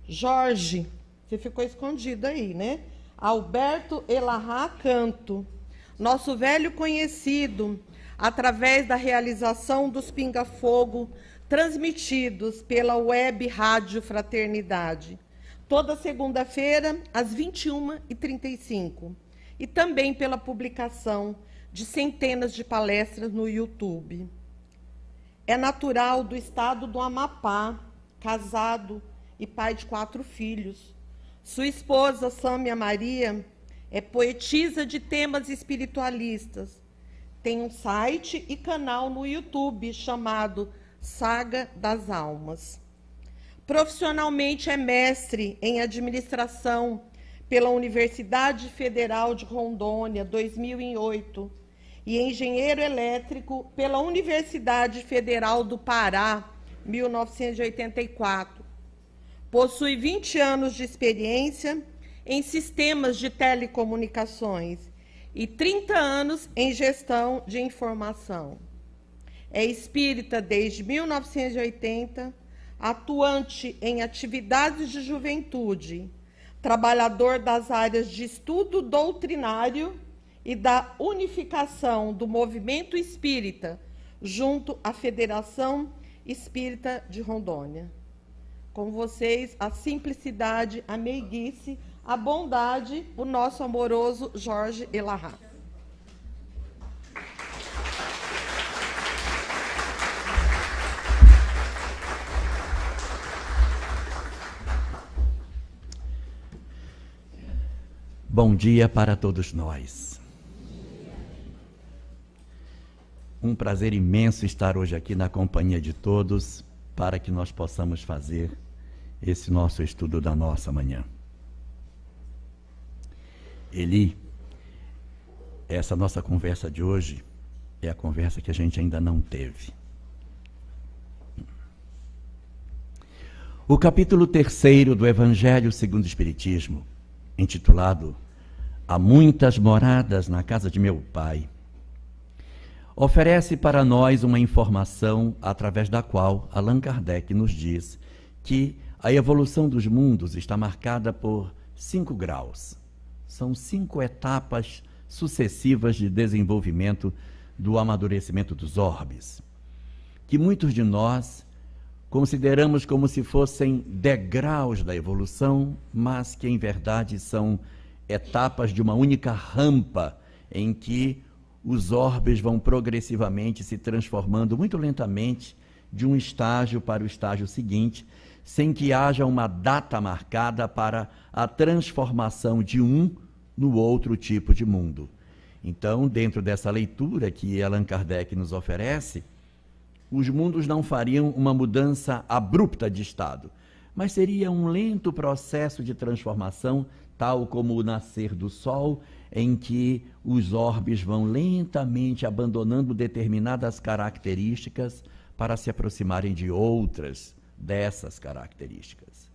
Jorge, você ficou escondido aí, né? Alberto Elahá Canto, nosso velho conhecido, através da realização dos Pinga Fogo, transmitidos pela Web Rádio Fraternidade, toda segunda-feira, às 21h35, e também pela publicação de centenas de palestras no YouTube. É natural do estado do Amapá, casado e pai de 4 filhos. Sua esposa, Sâmia Maria, é poetisa de temas espiritualistas. Tem um site e canal no YouTube chamado Saga das Almas. Profissionalmente é mestre em administração pela Universidade Federal de Rondônia, 2008, e engenheiro elétrico pela Universidade Federal do Pará, 1984. Possui 20 anos de experiência em sistemas de telecomunicações e 30 anos em gestão de informação. É espírita desde 1980, atuante em atividades de juventude, trabalhador das áreas de estudo doutrinário e da unificação do movimento espírita junto à Federação Espírita de Rondônia. Com vocês, a simplicidade, a meiguice, a bondade, o nosso amoroso Jorge Elahá. Bom dia para todos nós. Um prazer imenso estar hoje aqui na companhia de todos para que nós possamos fazer esse nosso estudo da nossa manhã. Eli, essa nossa conversa de hoje é a conversa que a gente ainda não teve. O capítulo 3º do Evangelho segundo o Espiritismo, intitulado Há muitas moradas na casa de meu Pai, oferece para nós uma informação através da qual Allan Kardec nos diz que a evolução dos mundos está marcada por 5 graus. São 5 etapas sucessivas de desenvolvimento do amadurecimento dos orbes, que muitos de nós consideramos como se fossem degraus da evolução, mas que em verdade são etapas de uma única rampa em que os orbes vão progressivamente se transformando muito lentamente de um estágio para o estágio seguinte, sem que haja uma data marcada para a transformação de um no outro tipo de mundo. Então, dentro dessa leitura que Allan Kardec nos oferece, os mundos não fariam uma mudança abrupta de estado, mas seria um lento processo de transformação, tal como o nascer do Sol, em que os orbes vão lentamente abandonando determinadas características para se aproximarem de outras dessas características.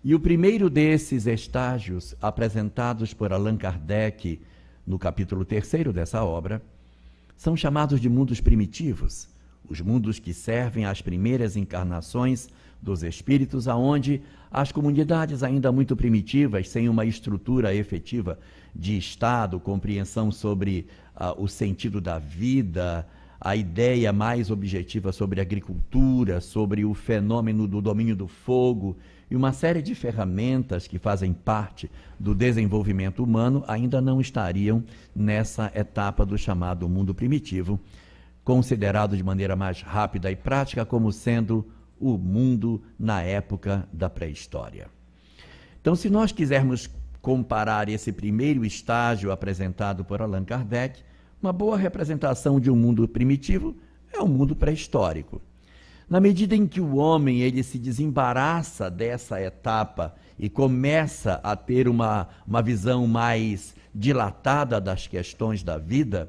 E o primeiro desses estágios, apresentados por Allan Kardec no capítulo 3º dessa obra, são chamados de mundos primitivos, os mundos que servem às primeiras encarnações dos espíritos, aonde as comunidades ainda muito primitivas, sem uma estrutura efetiva de Estado, compreensão sobre o sentido da vida, a ideia mais objetiva sobre agricultura, sobre o fenômeno do domínio do fogo e uma série de ferramentas que fazem parte do desenvolvimento humano, ainda não estariam nessa etapa do chamado mundo primitivo, considerado de maneira mais rápida e prática como sendo o mundo na época da pré-história. Então, se nós quisermos comparar esse primeiro estágio apresentado por Allan Kardec, uma boa representação de um mundo primitivo é um mundo pré-histórico. Na medida em que o homem ele se desembaraça dessa etapa e começa a ter uma visão mais dilatada das questões da vida,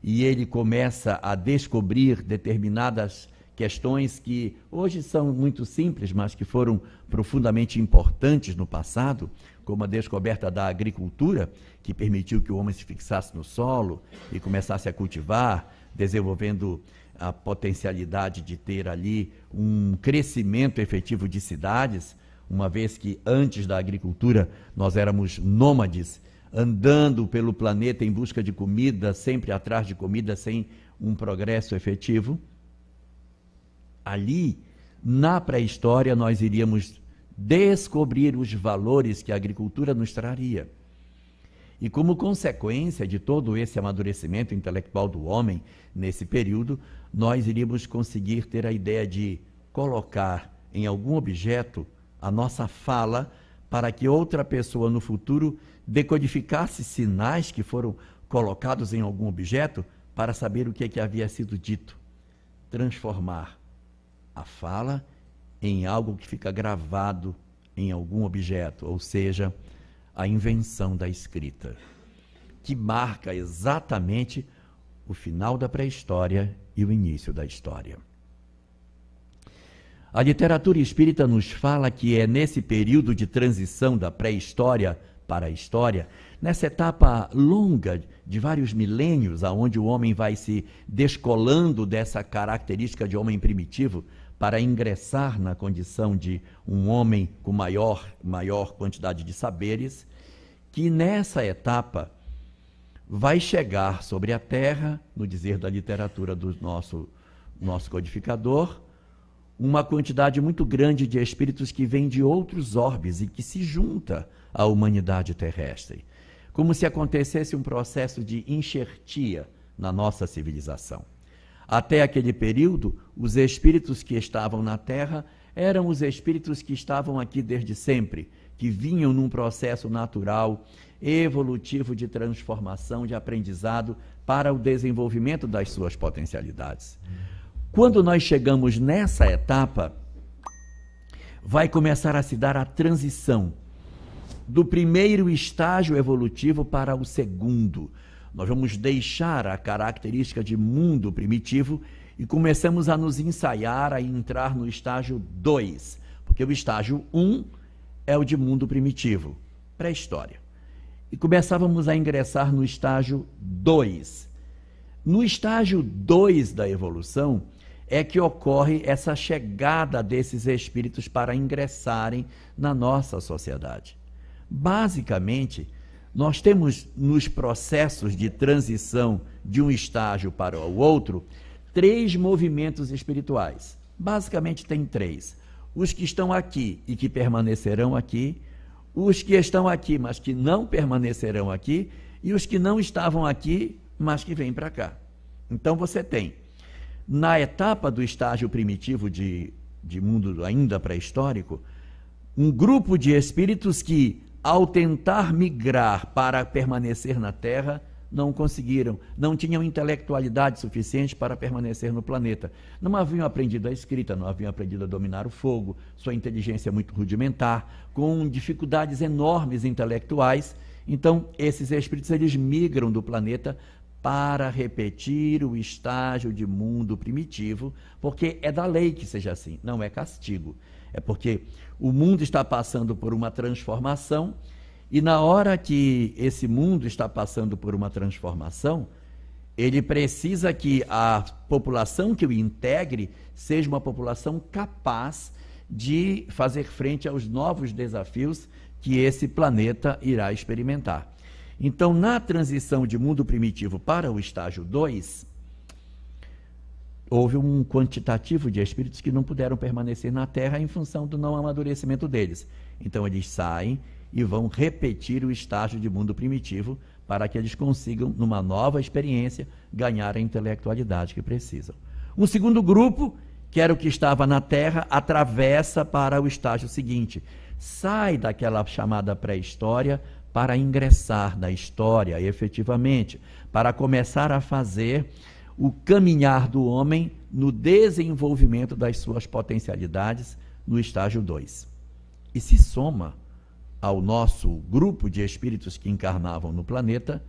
e ele começa a descobrir determinadas questões que hoje são muito simples, mas que foram profundamente importantes no passado, como a descoberta da agricultura, que permitiu que o homem se fixasse no solo e começasse a cultivar, desenvolvendo a potencialidade de ter ali um crescimento efetivo de cidades, uma vez que antes da agricultura nós éramos nômades, andando pelo planeta em busca de comida, sempre atrás de comida, sem um progresso efetivo. Ali, na pré-história, nós iríamos descobrir os valores que a agricultura nos traria. E como consequência de todo esse amadurecimento intelectual do homem, nesse período, nós iríamos conseguir ter a ideia de colocar em algum objeto a nossa fala para que outra pessoa no futuro decodificasse sinais que foram colocados em algum objeto para saber o que havia sido dito. Transformar a fala em algo que fica gravado em algum objeto, ou seja, a invenção da escrita, que marca exatamente o final da pré-história e o início da história. A literatura espírita nos fala que é nesse período de transição da pré-história para a história, nessa etapa longa de vários milênios, aonde o homem vai se descolando dessa característica de homem primitivo para ingressar na condição de um homem com maior quantidade de saberes, que nessa etapa vai chegar sobre a Terra, no dizer da literatura do nosso codificador, uma quantidade muito grande de espíritos que vêm de outros orbes e que se junta à humanidade terrestre, como se acontecesse um processo de enxertia na nossa civilização. Até aquele período, os espíritos que estavam na Terra eram os espíritos que estavam aqui desde sempre, que vinham num processo natural, evolutivo de transformação, de aprendizado para o desenvolvimento das suas potencialidades. Quando nós chegamos nessa etapa, vai começar a se dar a transição do primeiro estágio evolutivo para o segundo. Nós vamos deixar a característica de mundo primitivo e começamos a nos ensaiar a entrar no estágio 2, porque o estágio 1 é o de mundo primitivo, pré-história. E começávamos a ingressar no estágio 2. No estágio 2 da evolução é que ocorre essa chegada desses espíritos para ingressarem na nossa sociedade. Basicamente, nós temos nos processos de transição de um estágio para o outro 3 movimentos espirituais. Basicamente tem 3. Os que estão aqui e que permanecerão aqui, os que estão aqui, mas que não permanecerão aqui, e os que não estavam aqui, mas que vêm para cá. Então você tem, na etapa do estágio primitivo de mundo ainda pré-histórico, um grupo de espíritos que, ao tentar migrar para permanecer na Terra, não conseguiram, não tinham intelectualidade suficiente para permanecer no planeta. Não haviam aprendido a escrita, não haviam aprendido a dominar o fogo, sua inteligência é muito rudimentar, com dificuldades enormes intelectuais. Então, esses espíritos, eles migram do planeta para repetir o estágio de mundo primitivo, porque é da lei que seja assim, não é castigo. É porque o mundo está passando por uma transformação e na hora que esse mundo está passando por uma transformação, ele precisa que a população que o integre seja uma população capaz de fazer frente aos novos desafios que esse planeta irá experimentar. Então, na transição de mundo primitivo para o estágio 2, houve um quantitativo de espíritos que não puderam permanecer na Terra em função do não amadurecimento deles. Então, eles saem e vão repetir o estágio de mundo primitivo para que eles consigam, numa nova experiência, ganhar a intelectualidade que precisam. Um segundo grupo, que era o que estava na Terra, atravessa para o estágio seguinte. Sai daquela chamada pré-história para ingressar na história efetivamente, para começar a fazer o caminhar do homem no desenvolvimento das suas potencialidades no estágio 2. E se soma ao nosso grupo de espíritos que encarnavam no planeta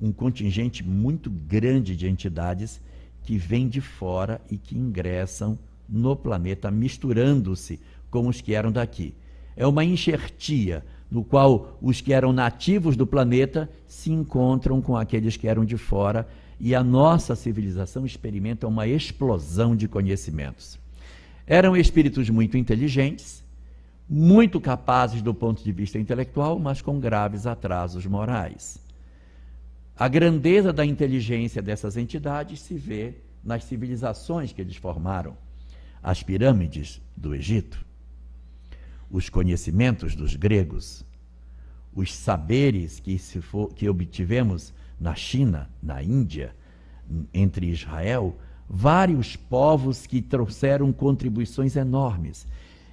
um contingente muito grande de entidades que vêm de fora e que ingressam no planeta, misturando-se com os que eram daqui. É uma enxertia no qual os que eram nativos do planeta se encontram com aqueles que eram de fora, e a nossa civilização experimenta uma explosão de conhecimentos. Eram espíritos muito inteligentes, muito capazes do ponto de vista intelectual, mas com graves atrasos morais. A grandeza da inteligência dessas entidades se vê nas civilizações que eles formaram. As pirâmides do Egito, os conhecimentos dos gregos, os saberes que obtivemos na China, na Índia, entre Israel, vários povos que trouxeram contribuições enormes.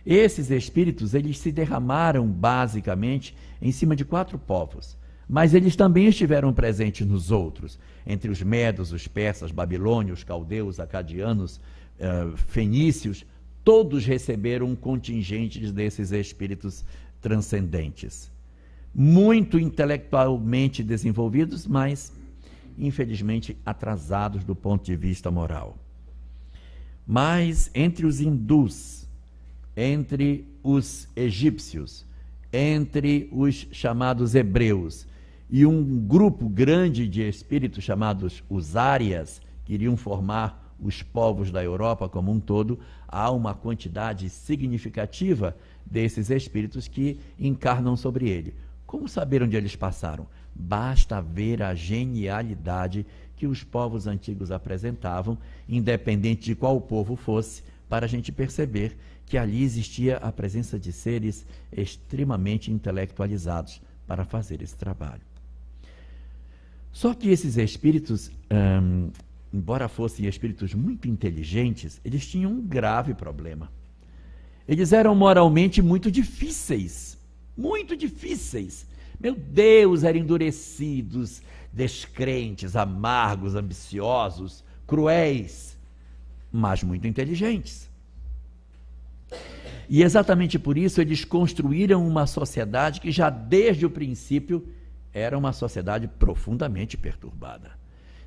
Esses espíritos, eles se derramaram basicamente em cima de 4 povos, mas eles também estiveram presentes nos outros, entre os medos, os persas, babilônios, caldeus, acadianos, fenícios, todos receberam contingentes desses espíritos transcendentes. Muito intelectualmente desenvolvidos, mas infelizmente atrasados do ponto de vista moral. Mas entre os hindus, entre os egípcios, entre os chamados hebreus e um grupo grande de espíritos chamados os árias, que iriam formar os povos da Europa como um todo, há uma quantidade significativa desses espíritos que encarnam sobre ele. Como saber onde eles passaram? Basta ver a genialidade que os povos antigos apresentavam, independente de qual povo fosse, para a gente perceber que ali existia a presença de seres extremamente intelectualizados para fazer esse trabalho. Só que esses espíritos, embora fossem espíritos muito inteligentes, eles tinham um grave problema. Eles eram moralmente muito difíceis. Muito difíceis. Meu Deus, eram endurecidos, descrentes, amargos, ambiciosos, cruéis, mas muito inteligentes. E exatamente por isso eles construíram uma sociedade que já desde o princípio era uma sociedade profundamente perturbada.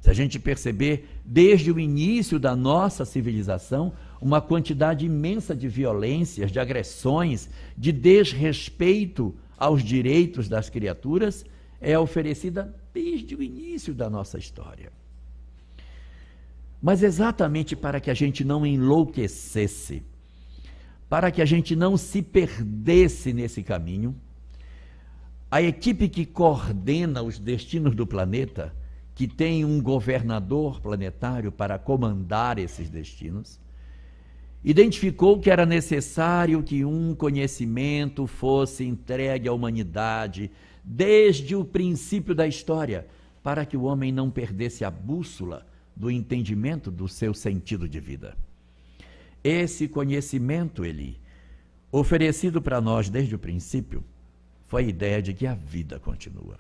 Se a gente perceber, desde o início da nossa civilização, uma quantidade imensa de violências, de agressões, de desrespeito aos direitos das criaturas é oferecida desde o início da nossa história. Mas exatamente para que a gente não enlouquecesse, para que a gente não se perdesse nesse caminho, a equipe que coordena os destinos do planeta, que tem um governador planetário para comandar esses destinos, identificou que era necessário que um conhecimento fosse entregue à humanidade desde o princípio da história, para que o homem não perdesse a bússola do entendimento do seu sentido de vida. Esse conhecimento, ele, oferecido para nós desde o princípio, foi a ideia de que a vida continua.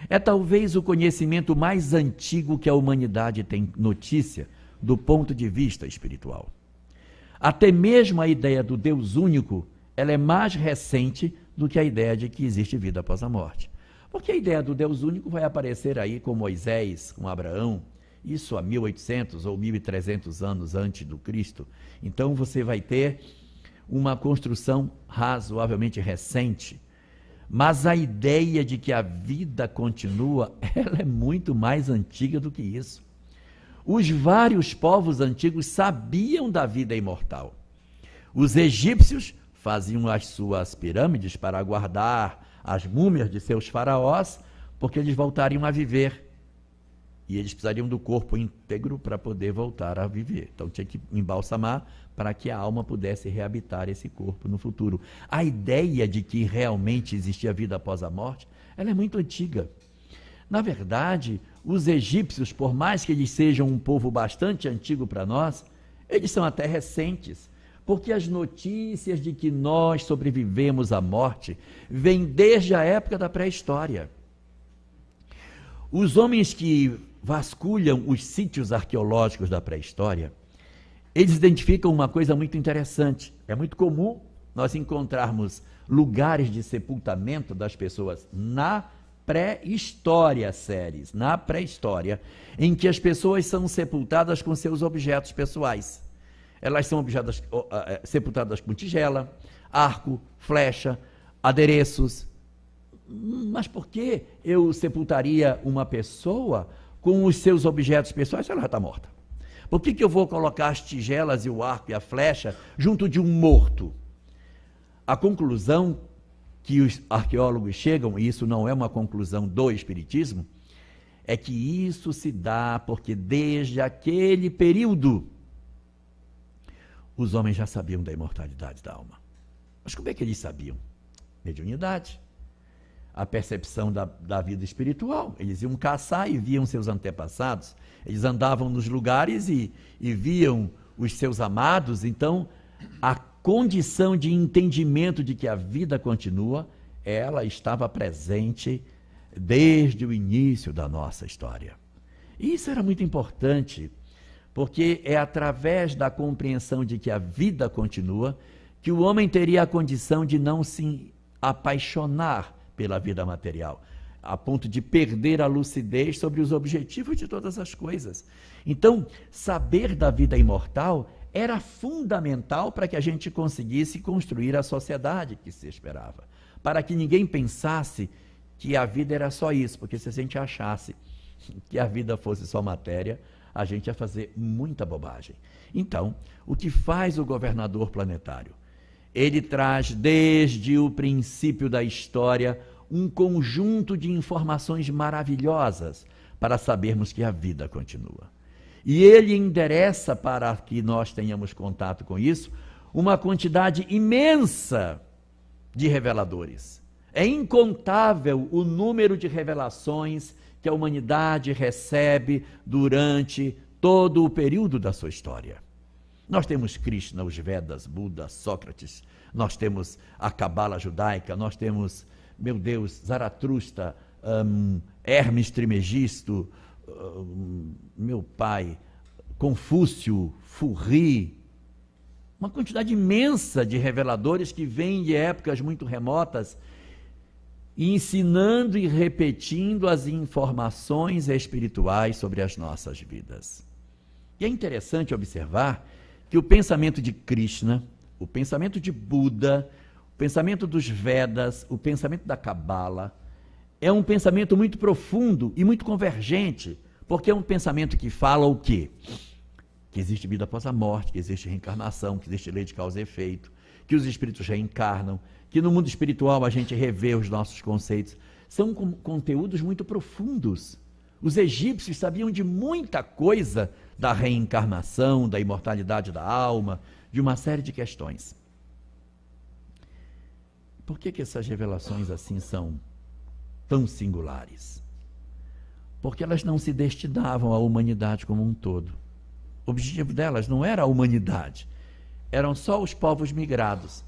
É talvez o conhecimento mais antigo que a humanidade tem notícia do ponto de vista espiritual. Até mesmo a ideia do Deus único, ela é mais recente do que a ideia de que existe vida após a morte. Porque a ideia do Deus único vai aparecer aí com Moisés, com Abraão, isso há 1800 ou 1300 anos antes do Cristo. Então você vai ter uma construção razoavelmente recente. Mas a ideia de que a vida continua, ela é muito mais antiga do que isso. Os vários povos antigos sabiam da vida imortal. Os egípcios faziam as suas pirâmides para guardar as múmias de seus faraós, porque eles voltariam a viver. E eles precisariam do corpo íntegro para poder voltar a viver. Então tinha que embalsamar para que a alma pudesse reabitar esse corpo no futuro. A ideia de que realmente existia vida após a morte, ela é muito antiga. Na verdade, os egípcios, por mais que eles sejam um povo bastante antigo para nós, eles são até recentes, porque as notícias de que nós sobrevivemos à morte vêm desde a época da pré-história. Os homens que vasculham os sítios arqueológicos da pré-história, eles identificam uma coisa muito interessante. É muito comum nós encontrarmos lugares de sepultamento das pessoas na pré-história, na pré-história, em que as pessoas são sepultadas com seus objetos pessoais. Elas são sepultadas com tigela, arco, flecha, adereços. Mas por que eu sepultaria uma pessoa com os seus objetos pessoais se ela já está morta? Por que eu vou colocar as tigelas e o arco e a flecha junto de um morto? A conclusão que os arqueólogos chegam, e isso não é uma conclusão do Espiritismo, é que isso se dá porque desde aquele período os homens já sabiam da imortalidade da alma. Mas como é que eles sabiam? Mediunidade. A percepção da vida espiritual. Eles iam caçar e viam seus antepassados. Eles andavam nos lugares e viam os seus amados. Então, a condição de entendimento de que a vida continua, ela estava presente desde o início da nossa história. E isso era muito importante, porque é através da compreensão de que a vida continua que o homem teria a condição de não se apaixonar pela vida material, a ponto de perder a lucidez sobre os objetivos de todas as coisas. Então, saber da vida imortal era fundamental para que a gente conseguisse construir a sociedade que se esperava, para que ninguém pensasse que a vida era só isso, porque se a gente achasse que a vida fosse só matéria, a gente ia fazer muita bobagem. Então, o que faz o governador planetário? Ele traz desde o princípio da história um conjunto de informações maravilhosas para sabermos que a vida continua. E ele endereça, para que nós tenhamos contato com isso, uma quantidade imensa de reveladores. É incontável o número de revelações que a humanidade recebe durante todo o período da sua história. Nós temos Krishna, os Vedas, Buda, Sócrates, nós temos a Cabala judaica, nós temos, meu Deus, Zaratustra, Hermes Trismegisto, meu pai, Confúcio, Furri, uma quantidade imensa de reveladores que vêm de épocas muito remotas, ensinando e repetindo as informações espirituais sobre as nossas vidas. E é interessante observar que o pensamento de Krishna, o pensamento de Buda, o pensamento dos Vedas, o pensamento da Cabala, é um pensamento muito profundo e muito convergente, porque é um pensamento que fala o quê? Que existe vida após a morte, que existe reencarnação, que existe lei de causa e efeito, que os espíritos reencarnam, que no mundo espiritual a gente revê os nossos conceitos. São conteúdos muito profundos. Os egípcios sabiam de muita coisa da reencarnação, da imortalidade da alma, de uma série de questões. Por que essas revelações assim são tão singulares? Porque elas não se destinavam à humanidade como um todo. O objetivo delas não era a humanidade, eram só os povos migrados.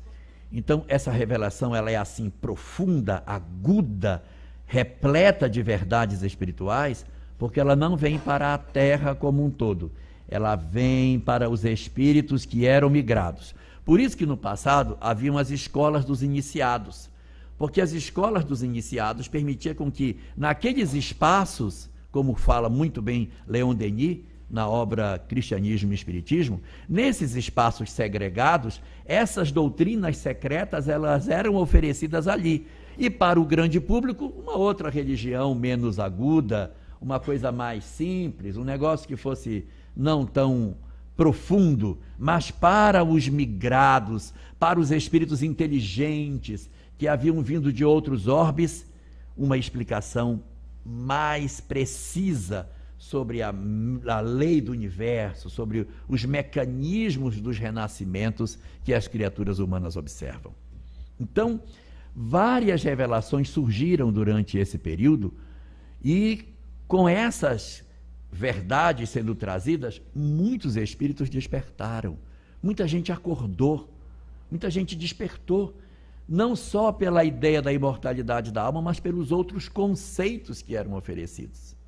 Então, essa revelação ela é assim profunda, aguda, repleta de verdades espirituais, porque ela não vem para a Terra como um todo, ela vem para os espíritos que eram migrados. Por isso que no passado haviam as escolas dos iniciados, porque as escolas dos iniciados permitiam com que naqueles espaços, como fala muito bem Leon Denis, na obra Cristianismo e Espiritismo, nesses espaços segregados, essas doutrinas secretas elas eram oferecidas ali. E para o grande público, uma outra religião menos aguda, uma coisa mais simples, um negócio que fosse não tão profundo, mas para os migrados, para os espíritos inteligentes que haviam vindo de outros orbes, uma explicação mais precisa sobre a lei do universo, sobre os mecanismos dos renascimentos que as criaturas humanas observam. Então, várias revelações surgiram durante esse período e, com essas verdades sendo trazidas, muitos espíritos despertaram, muita gente acordou, muita gente despertou, não só pela ideia da imortalidade da alma, mas pelos outros conceitos que eram oferecidos.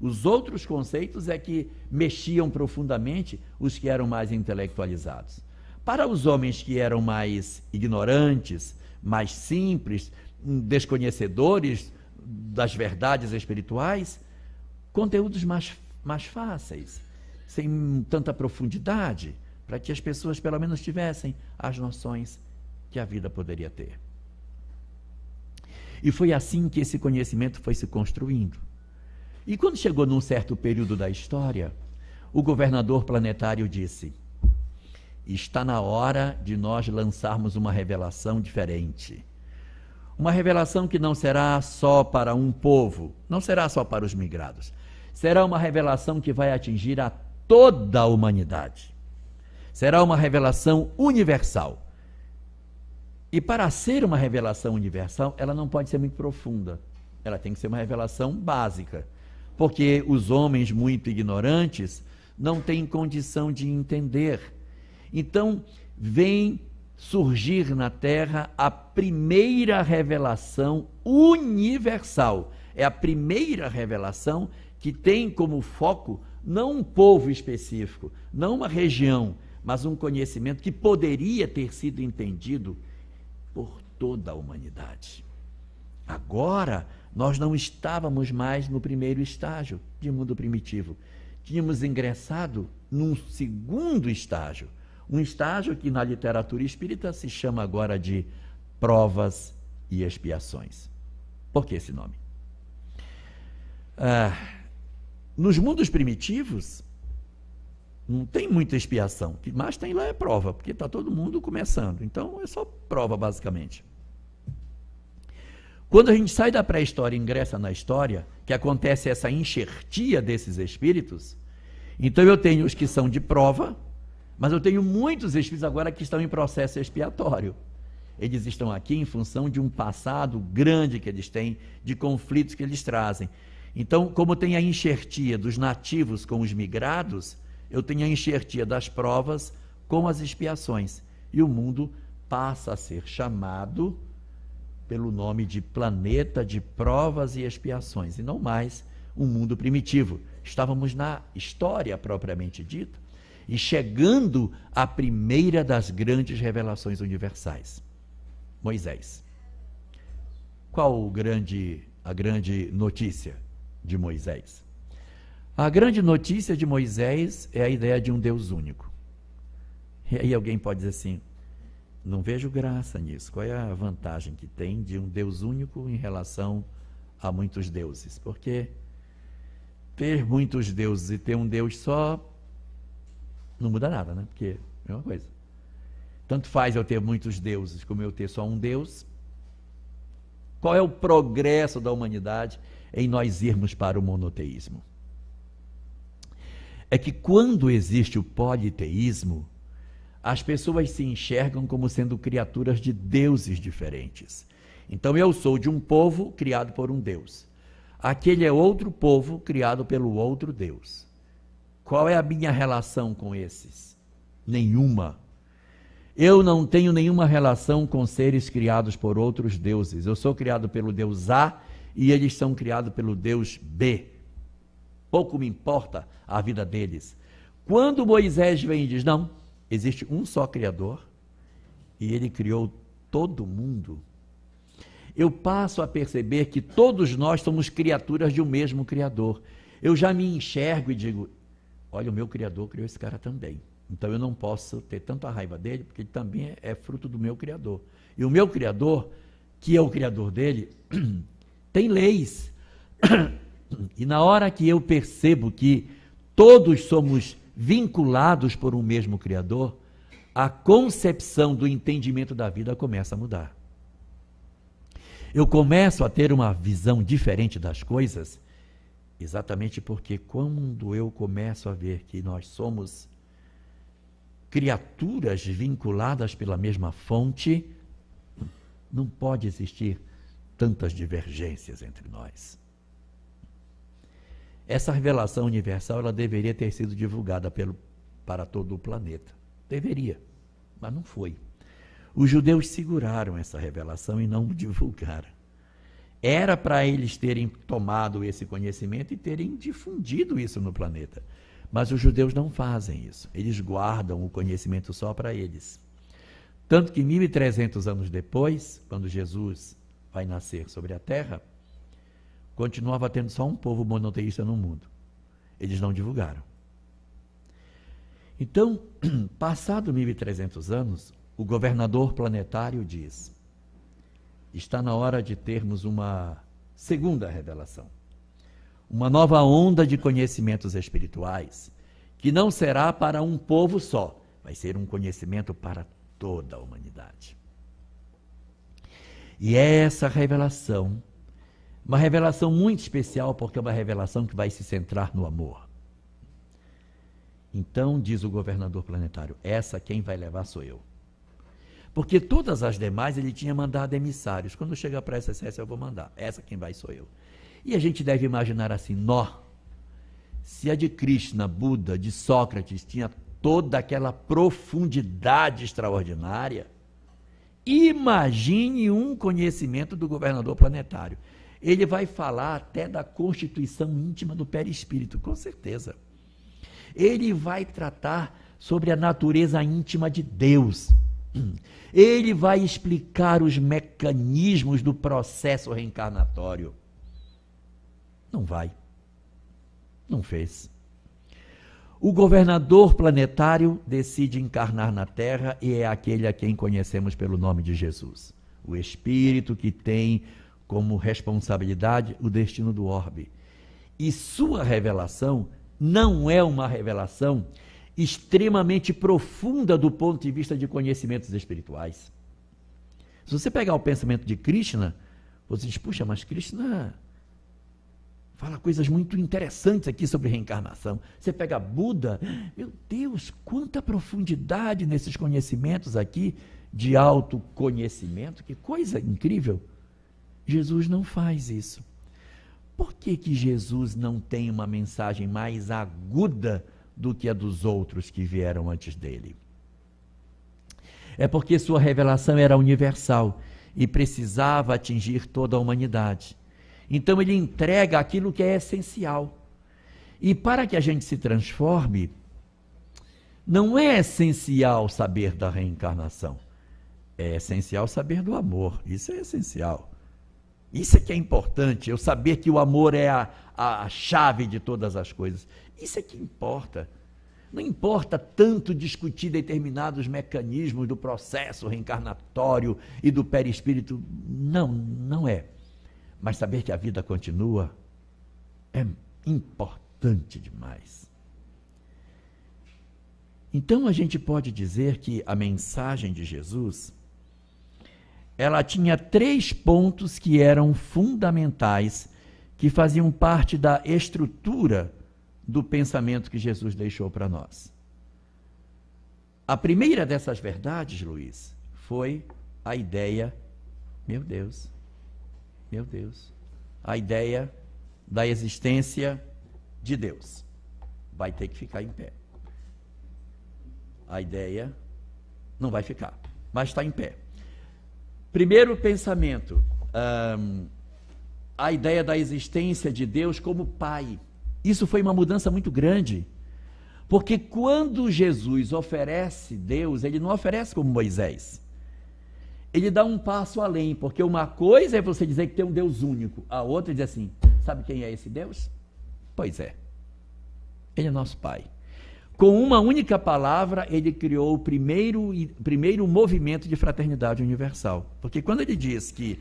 Os outros conceitos é que mexiam profundamente os que eram mais intelectualizados. Para os homens que eram mais ignorantes, mais simples, desconhecedores das verdades espirituais, conteúdos mais fáceis, sem tanta profundidade, para que as pessoas pelo menos tivessem as noções que a vida poderia ter. E foi assim que esse conhecimento foi se construindo. E quando chegou num certo período da história, o governador planetário disse: está na hora de nós lançarmos uma revelação diferente. Uma revelação que não será só para um povo, não será só para os migrados. Será uma revelação que vai atingir a toda a humanidade. Será uma revelação universal. E para ser uma revelação universal, ela não pode ser muito profunda. Ela tem que ser uma revelação básica. Porque os homens muito ignorantes não têm condição de entender. Então, vem surgir na Terra a primeira revelação universal. É a primeira revelação que tem como foco não um povo específico, não uma região, mas um conhecimento que poderia ter sido entendido por toda a humanidade. Agora, nós não estávamos mais no primeiro estágio de mundo primitivo. Tínhamos ingressado num segundo estágio, um estágio que na literatura espírita se chama agora de provas e expiações. Por que esse nome? Nos mundos primitivos, não tem muita expiação. O que mais tem lá é prova, porque está todo mundo começando. Então, é só prova, basicamente. Quando a gente sai da pré-história e ingressa na história, que acontece essa enxertia desses espíritos, então eu tenho os que são de prova, mas eu tenho muitos espíritos agora que estão em processo expiatório. Eles estão aqui em função de um passado grande que eles têm, de conflitos que eles trazem. Então, como tem a enxertia dos nativos com os migrados, eu tenho a enxertia das provas com as expiações. E o mundo passa a ser chamado pelo nome de planeta de provas e expiações, e não mais um mundo primitivo. Estávamos na história propriamente dita, e chegando à primeira das grandes revelações universais, Moisés. Qual a grande notícia de Moisés? A grande notícia de Moisés é a ideia de um Deus único. E aí alguém pode dizer assim, não vejo graça nisso. Qual é a vantagem que tem de um Deus único em relação a muitos deuses? Porque ter muitos deuses e ter um Deus só não muda nada, né? Porque é a mesma coisa. Tanto faz eu ter muitos deuses como eu ter só um Deus. Qual é o progresso da humanidade em nós irmos para o monoteísmo? É que quando existe o politeísmo, as pessoas se enxergam como sendo criaturas de deuses diferentes. Então eu sou de um povo criado por um Deus. Aquele é outro povo criado pelo outro Deus. Qual é a minha relação com esses? Nenhuma. Eu não tenho nenhuma relação com seres criados por outros deuses. Eu sou criado pelo Deus A e eles são criados pelo Deus B. Pouco me importa a vida deles. Quando Moisés vem e diz, não, existe um só Criador e ele criou todo mundo, eu passo a perceber que todos nós somos criaturas de um mesmo Criador. Eu já me enxergo e digo, olha, o meu Criador criou esse cara também. Então eu não posso ter tanta raiva dele, porque ele também é fruto do meu Criador. E o meu Criador, que é o Criador dele, tem leis. E na hora que eu percebo que todos somos vinculados por um mesmo Criador, a concepção do entendimento da vida começa a mudar. Eu começo a ter uma visão diferente das coisas, exatamente porque quando eu começo a ver que nós somos criaturas vinculadas pela mesma fonte, não pode existir tantas divergências entre nós. Essa revelação universal, ela deveria ter sido divulgada para todo o planeta. Deveria, mas não foi. Os judeus seguraram essa revelação e não divulgaram. Era para eles terem tomado esse conhecimento e terem difundido isso no planeta. Mas os judeus não fazem isso. Eles guardam o conhecimento só para eles. Tanto que 1.300 anos depois, quando Jesus vai nascer sobre a Terra, continuava tendo só um povo monoteísta no mundo. Eles não divulgaram. Então, passado 1.300 anos, o governador planetário diz, está na hora de termos uma segunda revelação. Uma nova onda de conhecimentos espirituais, que não será para um povo só, vai ser um conhecimento para toda a humanidade. E essa revelação, uma revelação muito especial, porque é uma revelação que vai se centrar no amor. Então, diz o governador planetário, essa quem vai levar sou eu. Porque todas as demais ele tinha mandado emissários. Quando chegar para essa eu vou mandar. Essa quem vai sou eu. E a gente deve imaginar assim, se a de Krishna, Buda, de Sócrates tinha toda aquela profundidade extraordinária, imagine um conhecimento do governador planetário. Ele vai falar até da constituição íntima do perispírito, com certeza. Ele vai tratar sobre a natureza íntima de Deus. Ele vai explicar os mecanismos do processo reencarnatório. Não vai. Não fez. O governador planetário decide encarnar na Terra e é aquele a quem conhecemos pelo nome de Jesus. O espírito que tem como responsabilidade o destino do orbe. E sua revelação não é uma revelação extremamente profunda do ponto de vista de conhecimentos espirituais. Se você pegar o pensamento de Krishna, você diz, puxa, mas Krishna fala coisas muito interessantes aqui sobre reencarnação. Você pega Buda, meu Deus, quanta profundidade nesses conhecimentos aqui de autoconhecimento, que coisa incrível. Jesus não faz isso. Por que Jesus não tem uma mensagem mais aguda do que a dos outros que vieram antes dele? É porque sua revelação era universal e precisava atingir toda a humanidade. Então ele entrega aquilo que é essencial. E para que a gente se transforme, não é essencial saber da reencarnação. É essencial saber do amor. Isso é essencial. Isso é que é importante, eu saber que o amor é a chave de todas as coisas. Isso é que importa. Não importa tanto discutir determinados mecanismos do processo reencarnatório e do perispírito. Não é. Mas saber que a vida continua é importante demais. Então a gente pode dizer que a mensagem de Jesus, ela tinha 3 pontos que eram fundamentais, que faziam parte da estrutura do pensamento que Jesus deixou para nós. A primeira dessas verdades, Luiz, foi a ideia, meu Deus, a ideia da existência de Deus. Vai ter que ficar em pé. A ideia não vai ficar, mas está em pé. Primeiro pensamento, a ideia da existência de Deus como Pai. Isso foi uma mudança muito grande, porque quando Jesus oferece Deus, ele não oferece como Moisés. Ele dá um passo além, porque uma coisa é você dizer que tem um Deus único, a outra é dizer assim, sabe quem é esse Deus? Pois é, ele é nosso Pai. Com uma única palavra, ele criou o primeiro movimento de fraternidade universal. Porque quando ele diz que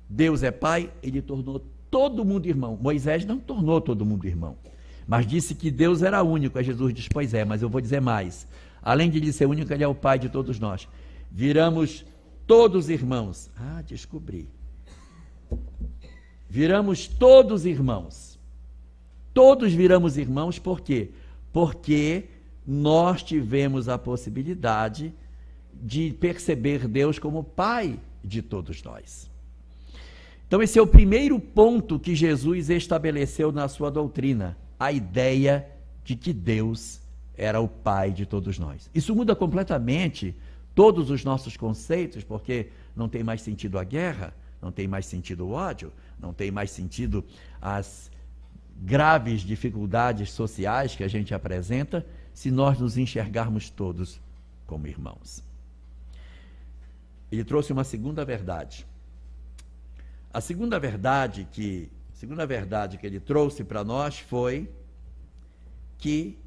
Deus é Pai, ele tornou todo mundo irmão. Moisés não tornou todo mundo irmão, mas disse que Deus era único. Aí Jesus diz, pois é, mas eu vou dizer mais. Além de ele ser único, ele é o Pai de todos nós. Viramos todos irmãos. Ah, descobri. Viramos todos irmãos. Todos viramos irmãos, por quê? Porque nós tivemos a possibilidade de perceber Deus como Pai de todos nós. Então esse é o primeiro ponto que Jesus estabeleceu na sua doutrina, a ideia de que Deus era o Pai de todos nós. Isso muda completamente todos os nossos conceitos, porque não tem mais sentido a guerra, não tem mais sentido o ódio, não tem mais sentido as graves dificuldades sociais que a gente apresenta, se nós nos enxergarmos todos como irmãos. Ele trouxe uma segunda verdade. A segunda verdade que ele trouxe para nós foi que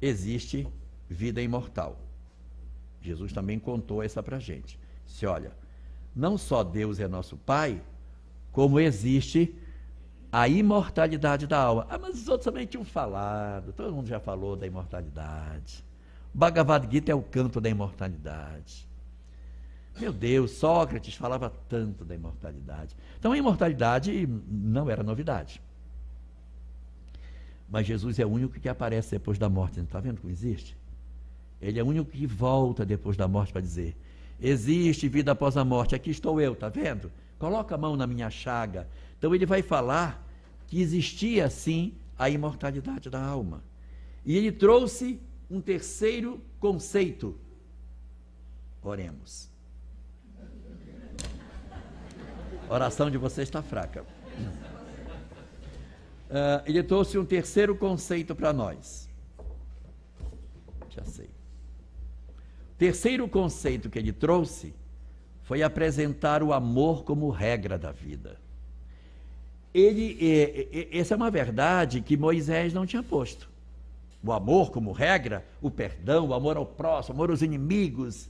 existe vida imortal. Jesus também contou essa para a gente. Disse, olha, não só Deus é nosso Pai, como existe a imortalidade da alma. Ah, mas os outros também tinham falado, todo mundo já falou da imortalidade. Bhagavad Gita é o canto da imortalidade. Meu Deus, Sócrates falava tanto da imortalidade. Então a imortalidade não era novidade. Mas Jesus é o único que aparece depois da morte. Está vendo como existe? Ele é o único que volta depois da morte para dizer: existe vida após a morte, aqui estou eu, está vendo? Coloca a mão na minha chaga. Então ele vai falar que existia sim a imortalidade da alma. E ele trouxe um terceiro conceito. Oremos. A oração de vocês está fraca. Ele trouxe um terceiro conceito para nós. Já sei. O terceiro conceito que ele trouxe foi apresentar o amor como regra da vida. Essa é uma verdade que Moisés não tinha posto. O amor como regra, o perdão, o amor ao próximo, o amor aos inimigos.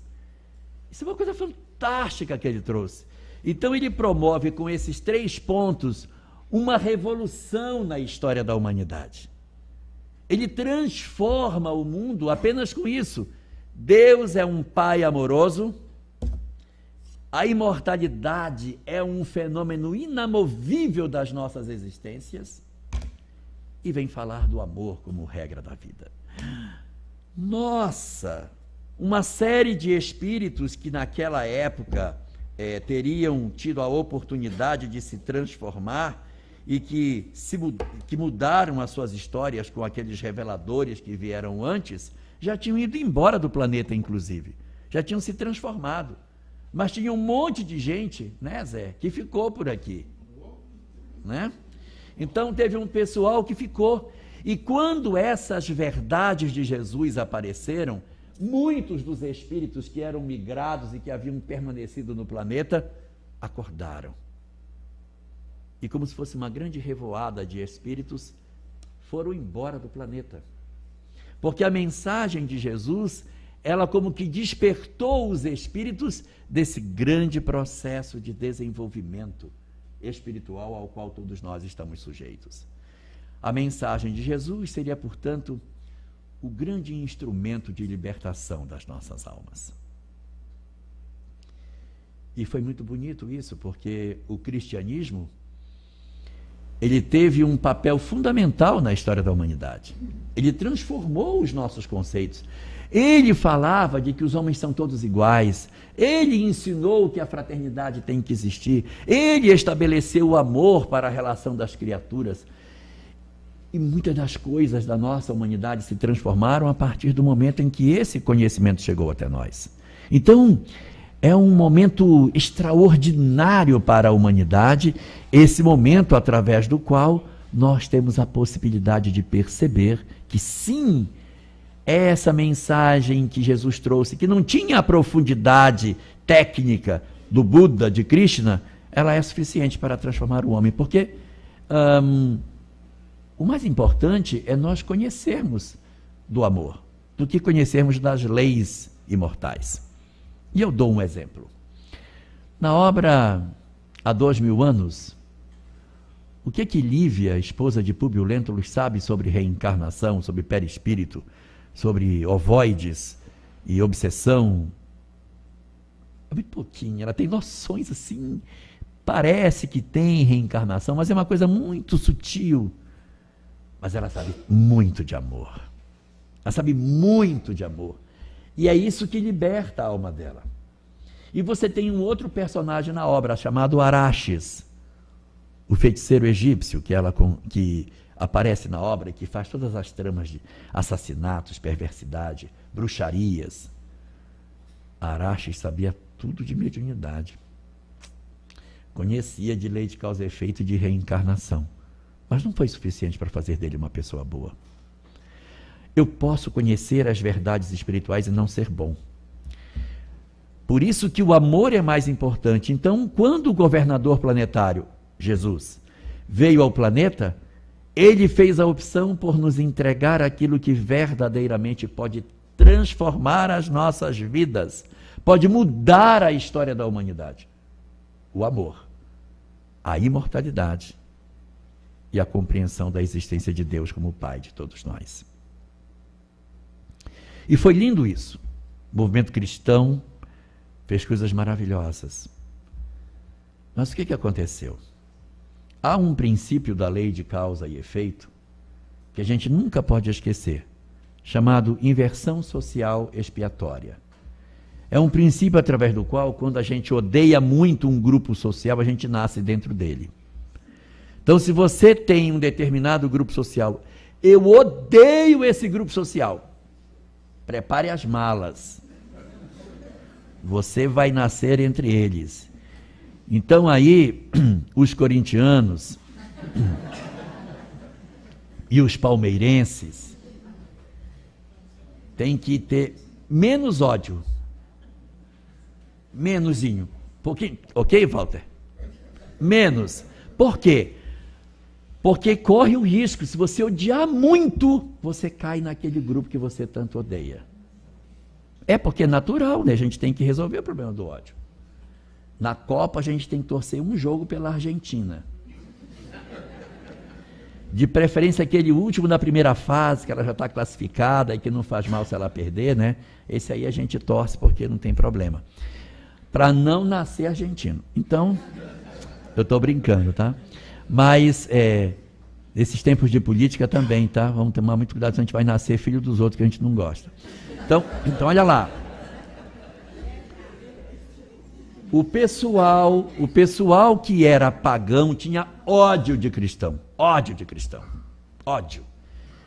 Isso é uma coisa fantástica que ele trouxe. Então ele promove com esses 3 pontos uma revolução na história da humanidade. Ele transforma o mundo apenas com isso. Deus é um Pai amoroso, a imortalidade é um fenômeno inamovível das nossas existências, e vem falar do amor como regra da vida. Nossa! Uma série de espíritos que naquela época teriam tido a oportunidade de se transformar e que mudaram as suas histórias com aqueles reveladores que vieram antes, já tinham ido embora do planeta, inclusive. Já tinham se transformado. Mas tinha um monte de gente, né, Zé, que ficou por aqui. Né? Então teve um pessoal que ficou. E quando essas verdades de Jesus apareceram, muitos dos espíritos que eram migrados e que haviam permanecido no planeta, acordaram. E como se fosse uma grande revoada de espíritos, foram embora do planeta. Porque a mensagem de Jesus, ela como que despertou os espíritos desse grande processo de desenvolvimento espiritual ao qual todos nós estamos sujeitos. A mensagem de Jesus seria, portanto, o grande instrumento de libertação das nossas almas. E foi muito bonito isso, porque o cristianismo, ele teve um papel fundamental na história da humanidade. Ele transformou os nossos conceitos. Ele falava de que os homens são todos iguais. Ele ensinou que a fraternidade tem que existir. Ele estabeleceu o amor para a relação das criaturas. E muitas das coisas da nossa humanidade se transformaram a partir do momento em que esse conhecimento chegou até nós. Então, é um momento extraordinário para a humanidade, esse momento através do qual nós temos a possibilidade de perceber que sim, essa mensagem que Jesus trouxe, que não tinha a profundidade técnica do Buda, de Krishna, ela é suficiente para transformar o homem, porque o mais importante é nós conhecermos do amor, do que conhecermos das leis imortais. E eu dou um exemplo. Na obra Há 2000 anos, o que Lívia, esposa de Públio Lentulus, sabe sobre reencarnação, sobre perispírito, sobre ovoides e obsessão? É muito pouquinho, ela tem noções assim, parece que tem reencarnação, mas é uma coisa muito sutil. Mas ela sabe muito de amor. Ela sabe muito de amor. E é isso que liberta a alma dela. E você tem um outro personagem na obra, chamado Araxes, o feiticeiro egípcio, que aparece na obra e que faz todas as tramas de assassinatos, perversidade, bruxarias. Araxes sabia tudo de mediunidade. Conhecia de lei de causa e efeito e de reencarnação. Mas não foi suficiente para fazer dele uma pessoa boa. Eu posso conhecer as verdades espirituais e não ser bom. Por isso que o amor é mais importante. Então, quando o governador planetário, Jesus, veio ao planeta, ele fez a opção por nos entregar aquilo que verdadeiramente pode transformar as nossas vidas, pode mudar a história da humanidade. O amor, a imortalidade e a compreensão da existência de Deus como Pai de todos nós. E foi lindo isso. O movimento cristão fez coisas maravilhosas. Mas o que aconteceu? Há um princípio da lei de causa e efeito que a gente nunca pode esquecer, chamado inversão social expiatória. É um princípio através do qual, quando a gente odeia muito um grupo social, a gente nasce dentro dele. Então, se você tem um determinado grupo social, eu odeio esse grupo social, prepare as malas. Você vai nascer entre eles. Então aí, os corintianos e os palmeirenses têm que ter menos ódio. Menosinho. Pouquinho. Ok, Walter? Menos. Por quê? Porque corre o risco, se você odiar muito, você cai naquele grupo que você tanto odeia. É porque é natural, né? A gente tem que resolver o problema do ódio. Na Copa, a gente tem que torcer um jogo pela Argentina. De preferência aquele último na primeira fase, que ela já está classificada e que não faz mal se ela perder, né? Esse aí a gente torce porque não tem problema. Para não nascer argentino. Então, eu estou brincando, tá? Mas, nesses tempos de política também, tá? Vamos tomar muito cuidado, senão a gente vai nascer filho dos outros que a gente não gosta. Então olha lá. O pessoal que era pagão tinha ódio de cristão. Ódio de cristão. Ódio.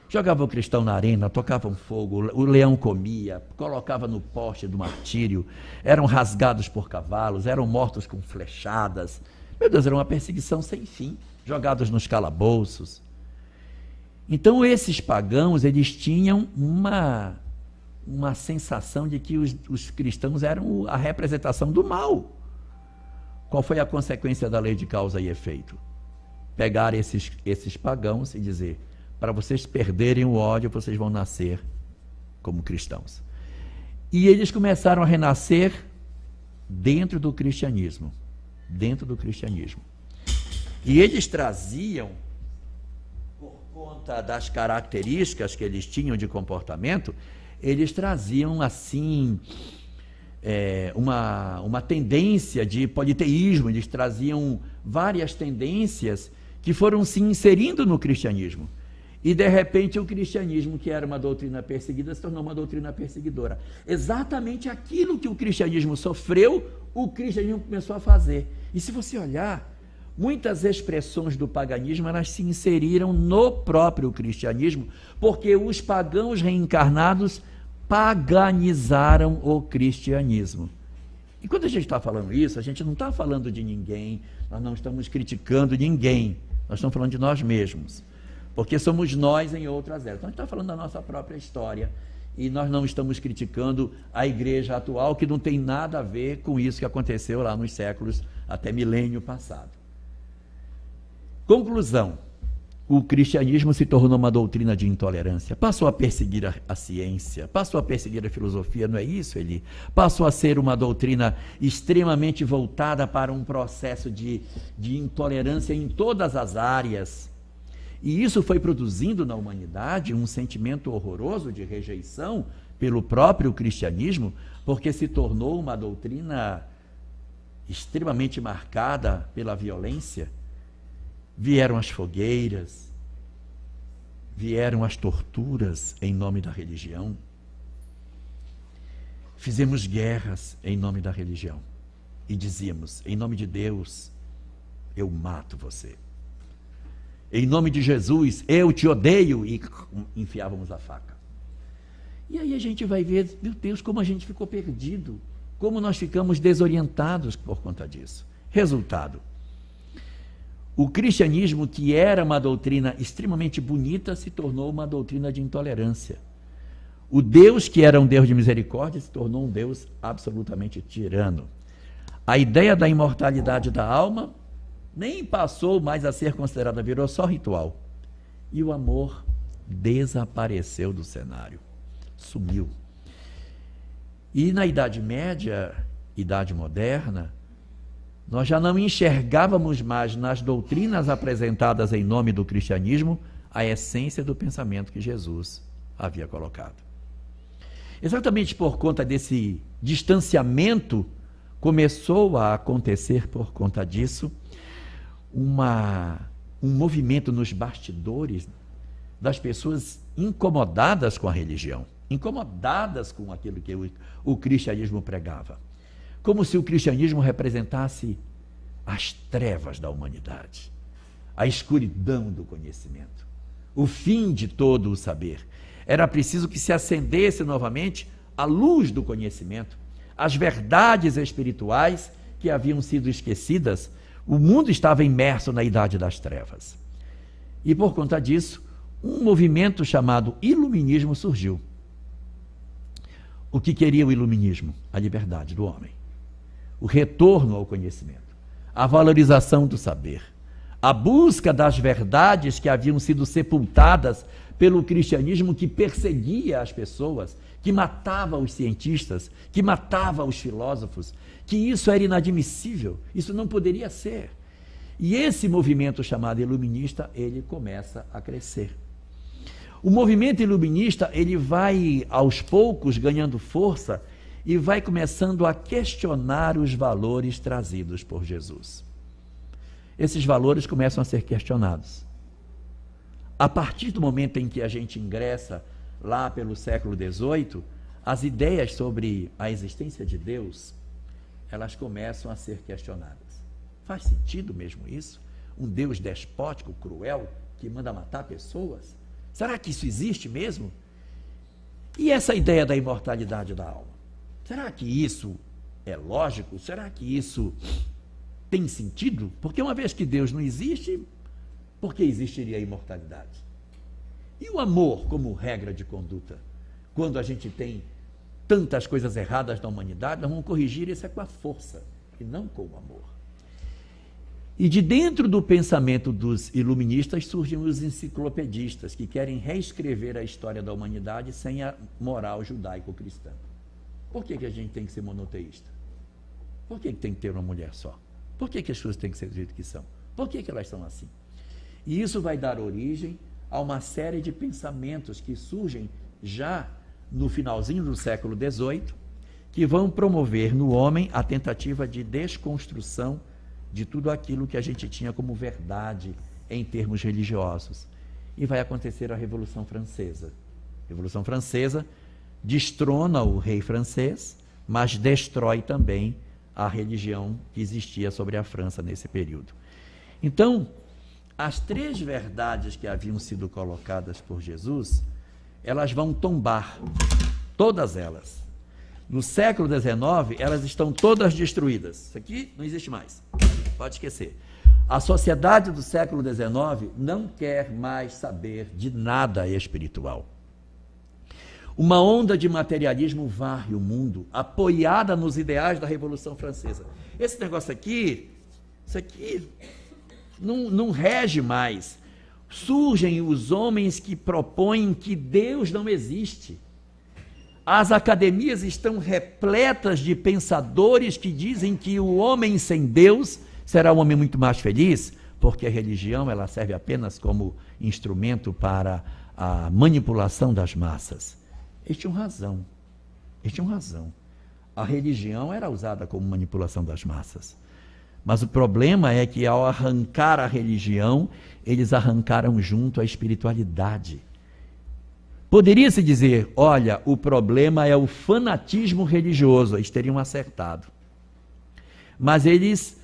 Jogava o cristão na arena, tocavam fogo, o leão comia, colocava no poste do martírio, eram rasgados por cavalos, eram mortos com flechadas. Meu Deus, era uma perseguição sem fim, jogados nos calabouços. Então esses pagãos, eles tinham uma sensação de que os cristãos eram a representação do mal. Qual foi a consequência da lei de causa e efeito? Pegar esses pagãos e dizer, para vocês perderem o ódio, vocês vão nascer como cristãos. E eles começaram a renascer dentro do cristianismo. Dentro do cristianismo. E eles traziam, por conta das características que eles tinham de comportamento, eles traziam assim uma tendência de politeísmo, eles traziam várias tendências que foram se inserindo no cristianismo. E de repente o cristianismo, que era uma doutrina perseguida, se tornou uma doutrina perseguidora. Exatamente aquilo que o cristianismo sofreu, o cristianismo começou a fazer. E se você olhar, muitas expressões do paganismo, elas se inseriram no próprio cristianismo, porque os pagãos reencarnados paganizaram o cristianismo. E quando a gente está falando isso, a gente não está falando de ninguém, nós não estamos criticando ninguém, nós estamos falando de nós mesmos. Porque somos nós em outras eras. Então, a gente está falando da nossa própria história e nós não estamos criticando a igreja atual, que não tem nada a ver com isso que aconteceu lá nos séculos, até milênio passado. Conclusão: o cristianismo se tornou uma doutrina de intolerância, passou a perseguir a ciência, passou a perseguir a filosofia, não é isso, Eli? Passou a ser uma doutrina extremamente voltada para um processo de intolerância em todas as áreas. E isso foi produzindo na humanidade um sentimento horroroso de rejeição pelo próprio cristianismo, porque se tornou uma doutrina extremamente marcada pela violência. Vieram as fogueiras, vieram as torturas em nome da religião. Fizemos guerras em nome da religião e dizíamos, em nome de Deus, eu mato você. Em nome de Jesus, eu te odeio, e enfiávamos a faca. E aí a gente vai ver, meu Deus, como a gente ficou perdido, como nós ficamos desorientados por conta disso. Resultado: o cristianismo, que era uma doutrina extremamente bonita, se tornou uma doutrina de intolerância. O Deus, que era um Deus de misericórdia, se tornou um Deus absolutamente tirano. A ideia da imortalidade da alma nem passou mais a ser considerada, virou só ritual. E o amor desapareceu do cenário, sumiu. E na Idade Média, Idade Moderna, nós já não enxergávamos mais nas doutrinas apresentadas em nome do cristianismo a essência do pensamento que Jesus havia colocado. Exatamente por conta desse distanciamento, começou a acontecer por conta disso um movimento nos bastidores das pessoas incomodadas com a religião, incomodadas com aquilo que o cristianismo pregava. Como se o cristianismo representasse as trevas da humanidade, a escuridão do conhecimento, o fim de todo o saber. Era preciso que se acendesse novamente a luz do conhecimento, as verdades espirituais que haviam sido esquecidas. O mundo estava imerso na idade das trevas. E por conta disso, um movimento chamado iluminismo surgiu. O que queria o iluminismo? A liberdade do homem, o retorno ao conhecimento, a valorização do saber, a busca das verdades que haviam sido sepultadas pelo cristianismo, que perseguia as pessoas, que matava os cientistas, que matava os filósofos, que isso era inadmissível, isso não poderia ser. E esse movimento chamado iluminista, ele começa a crescer. O movimento iluminista, ele vai aos poucos ganhando força e vai começando a questionar os valores trazidos por Jesus. Esses valores começam a ser questionados. A partir do momento em que a gente ingressa lá pelo século XVIII, as ideias sobre a existência de Deus, elas começam a ser questionadas. Faz sentido mesmo isso? Um Deus despótico, cruel, que manda matar pessoas? Será que isso existe mesmo? E essa ideia da imortalidade da alma? Será que isso é lógico? Será que isso tem sentido? Porque uma vez que Deus não existe, por que existiria a imortalidade? E o amor como regra de conduta? Quando a gente tem tantas coisas erradas na humanidade, nós vamos corrigir isso com a força e não com o amor. E de dentro do pensamento dos iluministas surgem os enciclopedistas, que querem reescrever a história da humanidade sem a moral judaico-cristã. Por que a gente tem que ser monoteísta? Por que tem que ter uma mulher só? Por que as coisas têm que ser do jeito que são? Por que elas são assim? E isso vai dar origem a uma série de pensamentos que surgem já no finalzinho do século XVIII, que vão promover no homem a tentativa de desconstrução de tudo aquilo que a gente tinha como verdade em termos religiosos. E vai acontecer a Revolução Francesa. A Revolução Francesa destrona o rei francês, mas destrói também a religião que existia sobre a França nesse período. Então, as três verdades que haviam sido colocadas por Jesus, elas vão tombar, todas elas. No século XIX, elas estão todas destruídas. Isso aqui não existe mais, pode esquecer. A sociedade do século XIX não quer mais saber de nada espiritual. Uma onda de materialismo varre o mundo, apoiada nos ideais da Revolução Francesa. Esse negócio aqui, isso aqui não rege mais. Surgem os homens que propõem que Deus não existe. As academias estão repletas de pensadores que dizem que o homem sem Deus será um homem muito mais feliz, porque a religião ela serve apenas como instrumento para a manipulação das massas. Eles tinham razão. Eles tinham razão. A religião era usada como manipulação das massas. Mas o problema é que, ao arrancar a religião, eles arrancaram junto a espiritualidade. Poderia-se dizer, olha, o problema é o fanatismo religioso, eles teriam acertado. Mas eles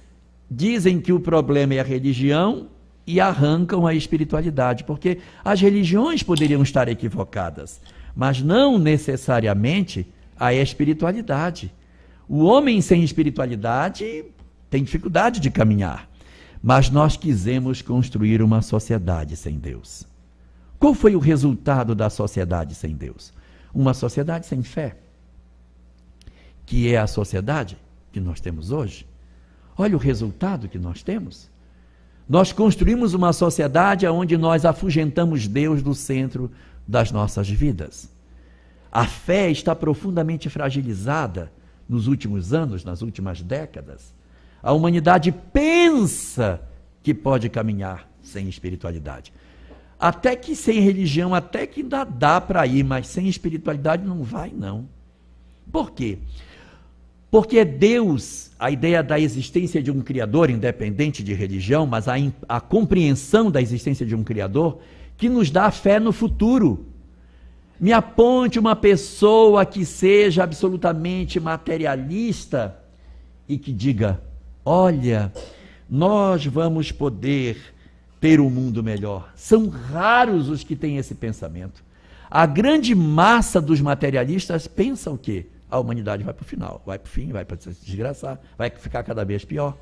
dizem que o problema é a religião e arrancam a espiritualidade, porque as religiões poderiam estar equivocadas, mas não necessariamente a espiritualidade. O homem sem espiritualidade tem dificuldade de caminhar, mas nós quisemos construir uma sociedade sem Deus. Qual foi o resultado da sociedade sem Deus? Uma sociedade sem fé, que é a sociedade que nós temos hoje. Olha o resultado que nós temos. Nós construímos uma sociedade onde nós afugentamos Deus do centro das nossas vidas. A fé está profundamente fragilizada nos últimos anos, nas últimas décadas. A humanidade pensa que pode caminhar sem espiritualidade. Até que sem religião, até que ainda dá para ir, mas sem espiritualidade não vai, não. Por quê? Porque é Deus, a ideia da existência de um Criador, independente de religião, mas a compreensão da existência de um Criador, que nos dá fé no futuro. Me aponte uma pessoa que seja absolutamente materialista e que diga, olha, nós vamos poder ter um mundo melhor. São raros os que têm esse pensamento. A grande massa dos materialistas pensa o quê? A humanidade vai para o final, vai para o fim, vai para se desgraçar, vai ficar cada vez pior.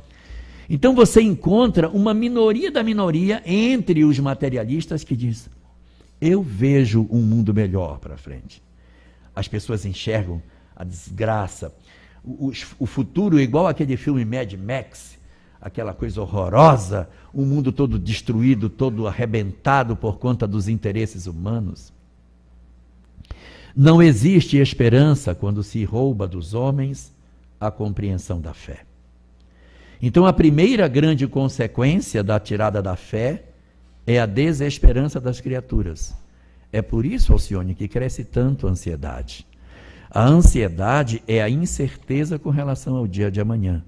Então você encontra uma minoria da minoria entre os materialistas que diz, eu vejo um mundo melhor para frente. As pessoas enxergam a desgraça, o futuro igual aquele filme Mad Max, aquela coisa horrorosa, o mundo todo destruído, todo arrebentado por conta dos interesses humanos. Não existe esperança quando se rouba dos homens a compreensão da fé. Então, a primeira grande consequência da tirada da fé é a desesperança das criaturas. É por isso, Alcione, que cresce tanto a ansiedade. A ansiedade é a incerteza com relação ao dia de amanhã.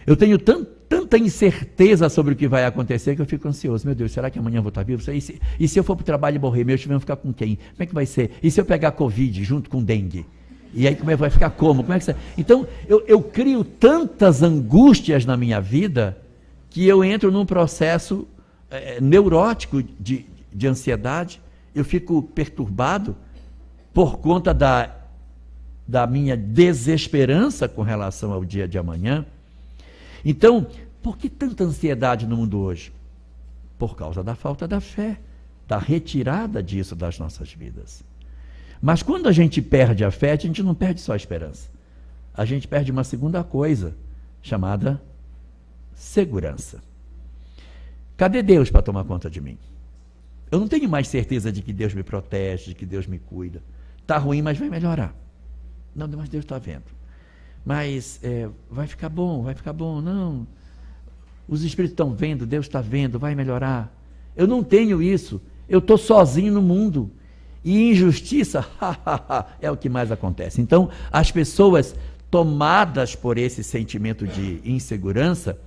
Eu tenho tanta incerteza sobre o que vai acontecer que eu fico ansioso. Meu Deus, será que amanhã eu vou estar vivo? E se eu for para o trabalho e morrer, meus filhos vão ficar com quem? Como é que vai ser? E se eu pegar Covid junto com dengue? E aí como é que vai ficar como? Como é que você... Então, eu crio tantas angústias na minha vida que eu entro num processo neurótico de ansiedade. Eu fico perturbado por conta da minha desesperança com relação ao dia de amanhã. Então, por que tanta ansiedade no mundo hoje? Por causa da falta da fé, da retirada disso das nossas vidas. Mas quando a gente perde a fé, a gente não perde só a esperança. A gente perde uma segunda coisa, chamada segurança. Cadê Deus para tomar conta de mim? Eu não tenho mais certeza de que Deus me protege, de que Deus me cuida. Está ruim, mas vai melhorar. Não, mas Deus está vendo. Mas vai ficar bom, não. Os espíritos estão vendo, Deus está vendo, vai melhorar. Eu não tenho isso, eu estou sozinho no mundo. E injustiça, é o que mais acontece. Então, as pessoas tomadas por esse sentimento de insegurança,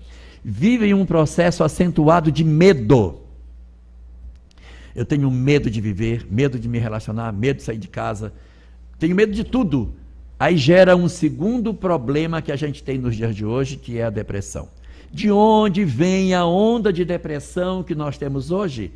vivem um processo acentuado de medo. Eu tenho medo de viver, medo de me relacionar, medo de sair de casa, tenho medo de tudo. Aí gera um segundo problema que a gente tem nos dias de hoje, que é a depressão. De onde vem a onda de depressão que nós temos hoje?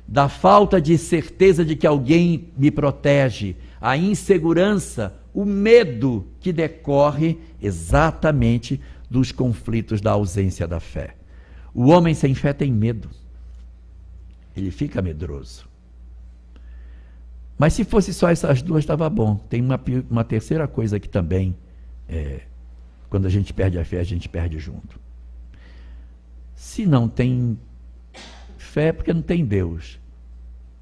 Da falta de certeza de que alguém me protege, a insegurança, o medo que decorre exatamente dos conflitos da ausência da fé. O homem sem fé tem medo, ele fica medroso. Mas se fosse só essas duas, estava bom. Tem uma terceira coisa que também, quando a gente perde a fé, a gente perde junto. Se não tem fé, é porque não tem Deus.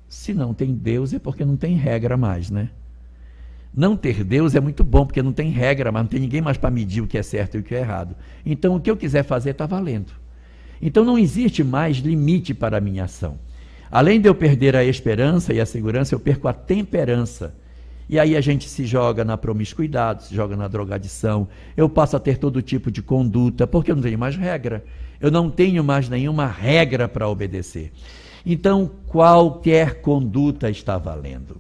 Se não tem Deus, é porque não tem regra mais, né? Não ter Deus é muito bom, porque não tem regra, mas não tem ninguém mais para medir o que é certo e o que é errado. Então, o que eu quiser fazer está valendo. Então, não existe mais limite para a minha ação. Além de eu perder a esperança e a segurança, eu perco a temperança. E aí a gente se joga na promiscuidade, se joga na drogadição. Eu passo a ter todo tipo de conduta, porque eu não tenho mais regra. Eu não tenho mais nenhuma regra para obedecer. Então, qualquer conduta está valendo.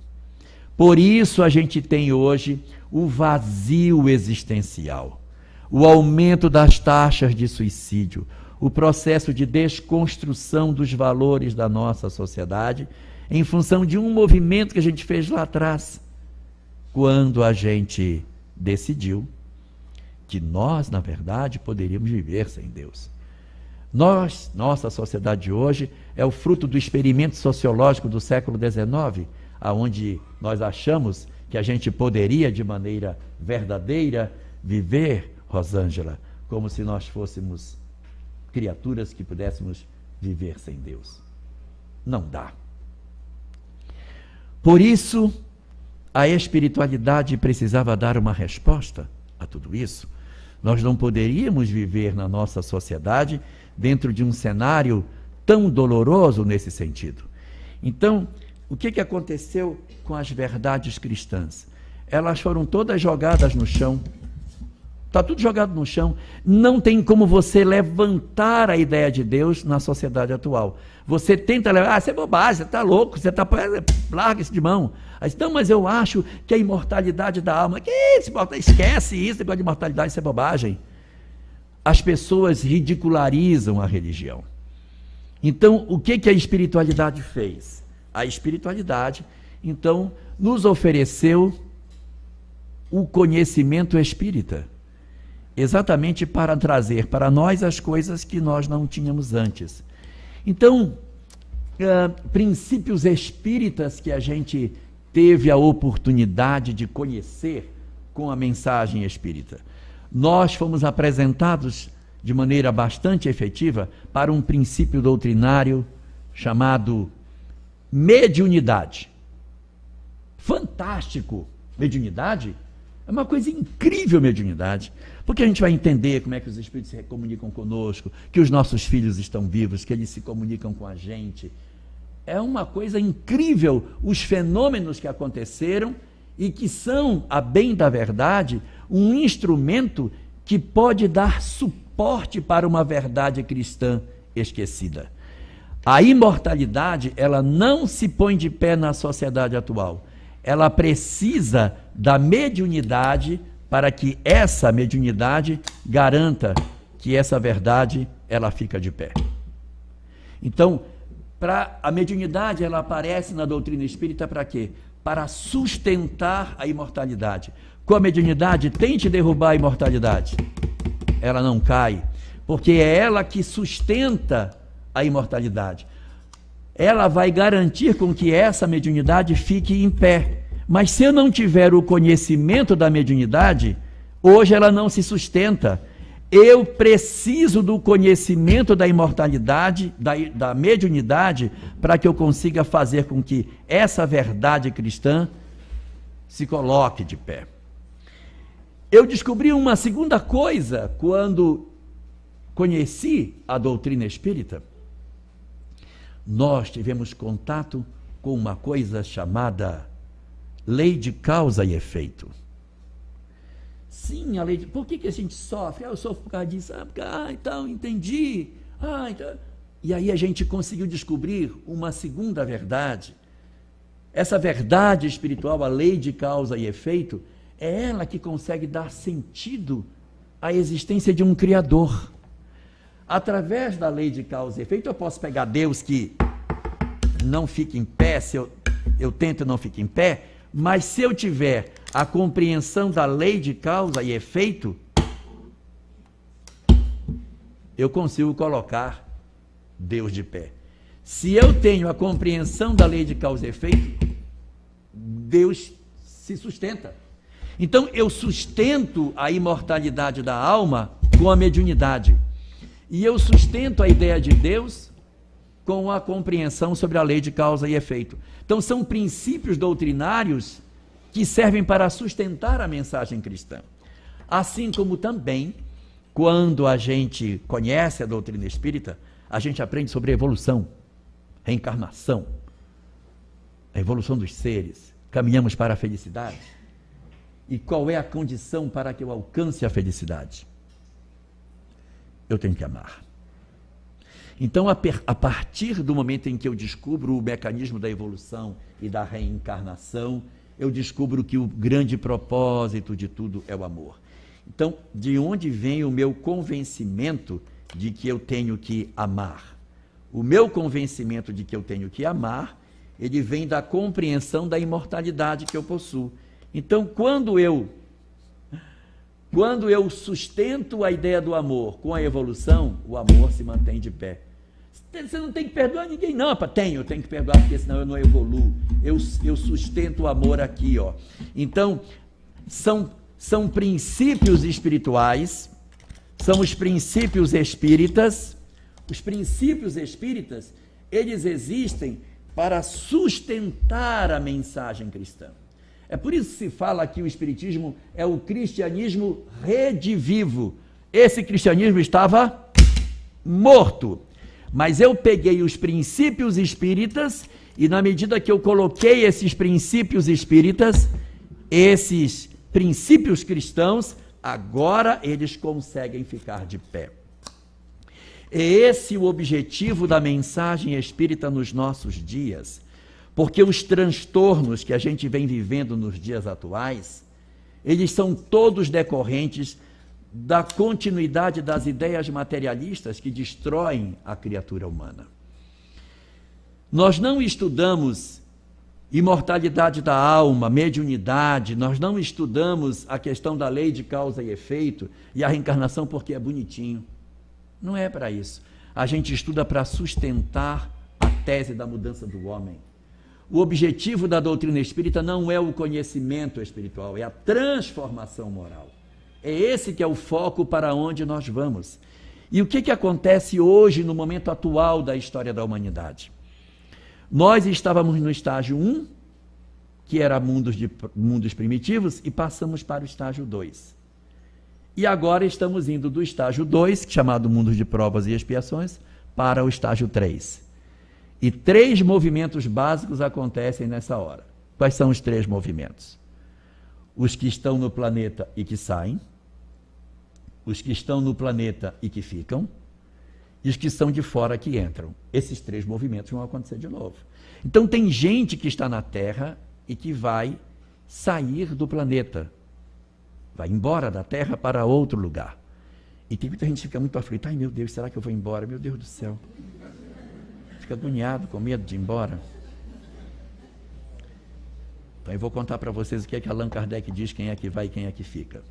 Por isso a gente tem hoje o vazio existencial, o aumento das taxas de suicídio, o processo de desconstrução dos valores da nossa sociedade em função de um movimento que a gente fez lá atrás, quando a gente decidiu que nós, na verdade, poderíamos viver sem Deus. Nossa sociedade de hoje é o fruto do experimento sociológico do século XIX, onde nós achamos que a gente poderia, de maneira verdadeira, viver, Rosângela, como se nós fôssemos criaturas que pudéssemos viver sem Deus. Não dá. Por isso, a espiritualidade precisava dar uma resposta a tudo isso. Nós não poderíamos viver na nossa sociedade dentro de um cenário tão doloroso nesse sentido. Então, o que aconteceu com as verdades cristãs? Elas foram todas jogadas no chão. Está tudo jogado no chão. Não tem como você levantar a ideia de Deus na sociedade atual. Você tenta levar, isso é bobagem, você está louco, você está, larga isso de mão. Aí, não, mas eu acho que a imortalidade da alma, que isso, esquece isso, negócio de imortalidade, isso é bobagem. As pessoas ridicularizam a religião. Então, o que a espiritualidade fez? A espiritualidade, então, nos ofereceu o conhecimento espírita, exatamente para trazer para nós as coisas que nós não tínhamos antes. Então, princípios espíritas que a gente teve a oportunidade de conhecer com a mensagem espírita. Nós fomos apresentados de maneira bastante efetiva para um princípio doutrinário chamado mediunidade. Fantástico! Mediunidade? É uma coisa incrível, mediunidade, porque a gente vai entender como é que os espíritos se comunicam conosco, que os nossos filhos estão vivos, que eles se comunicam com a gente. É uma coisa incrível os fenômenos que aconteceram e que são, a bem da verdade, um instrumento que pode dar suporte para uma verdade cristã esquecida. A imortalidade, ela não se põe de pé na sociedade atual. Ela precisa da mediunidade para que essa mediunidade garanta que essa verdade, ela fica de pé. Então, a mediunidade, ela aparece na doutrina espírita para quê? Para sustentar a imortalidade. Com a mediunidade, tente derrubar a imortalidade. Ela não cai, porque é ela que sustenta a imortalidade. Ela vai garantir com que essa mediunidade fique em pé. Mas se eu não tiver o conhecimento da mediunidade, hoje ela não se sustenta. Eu preciso do conhecimento da imortalidade, da mediunidade, para que eu consiga fazer com que essa verdade cristã se coloque de pé. Eu descobri uma segunda coisa quando conheci a doutrina espírita. Nós tivemos contato com uma coisa chamada lei de causa e efeito. Sim, a lei de... Por que a gente sofre? Eu sofro por causa disso. Então, entendi. Então... E aí a gente conseguiu descobrir uma segunda verdade. Essa verdade espiritual, a lei de causa e efeito, é ela que consegue dar sentido à existência de um Criador. Através da lei de causa e efeito, eu posso pegar Deus que não fica em pé, se eu tento não ficar em pé, mas se eu tiver a compreensão da lei de causa e efeito, eu consigo colocar Deus de pé. Se eu tenho a compreensão da lei de causa e efeito, Deus se sustenta. Então, eu sustento a imortalidade da alma com a mediunidade. E eu sustento a ideia de Deus com a compreensão sobre a lei de causa e efeito. Então, são princípios doutrinários que servem para sustentar a mensagem cristã. Assim como também, quando a gente conhece a doutrina espírita, a gente aprende sobre evolução, reencarnação, a evolução dos seres. Caminhamos para a felicidade. E qual é a condição para que eu alcance a felicidade? Eu tenho que amar. Então, a partir do momento em que eu descubro o mecanismo da evolução e da reencarnação, eu descubro que o grande propósito de tudo é o amor. Então, de onde vem o meu convencimento de que eu tenho que amar? O meu convencimento de que eu tenho que amar, ele vem da compreensão da imortalidade que eu possuo. Então, quando eu sustento a ideia do amor com a evolução, o amor se mantém de pé. Você não tem que perdoar ninguém, não. Eu tenho que perdoar, porque senão eu não evoluo. Eu sustento o amor aqui, ó. Então, são princípios espirituais, são os princípios espíritas. Os princípios espíritas, eles existem para sustentar a mensagem cristã. É por isso que se fala que o espiritismo é o cristianismo redivivo. Esse cristianismo estava morto. Mas eu peguei os princípios espíritas E na medida que eu coloquei esses princípios espíritas, esses princípios cristãos, agora eles conseguem ficar de pé. É esse o objetivo da mensagem espírita nos nossos dias, porque os transtornos que a gente vem vivendo nos dias atuais, eles são todos decorrentes da continuidade das ideias materialistas que destroem a criatura humana. Nós não estudamos imortalidade da alma, mediunidade, nós não estudamos a questão da lei de causa e efeito e a reencarnação porque é bonitinho. Não é para isso. A gente estuda para sustentar a tese da mudança do homem. O objetivo da doutrina espírita não é o conhecimento espiritual, é a transformação moral. É esse que é o foco para onde nós vamos. E o que acontece hoje, no momento atual da história da humanidade? Nós estávamos no estágio 1, que era mundos primitivos, e passamos para o estágio 2. E agora estamos indo do estágio 2, chamado mundos de provas e expiações, para o estágio 3. E 3 movimentos básicos acontecem nessa hora. Quais são os 3 movimentos? Os que estão no planeta e que saem, os que estão no planeta e que ficam, e os que são de fora que entram. Esses 3 movimentos vão acontecer de novo. Então tem gente que está na Terra e que vai sair do planeta, vai embora da Terra para outro lugar. E tem muita gente que fica muito aflita. Ai meu Deus, será que eu vou embora? Meu Deus do céu. Fica agoniado, com medo de ir embora. Então eu vou contar para vocês o que é que Allan Kardec diz, quem é que vai e quem é que fica.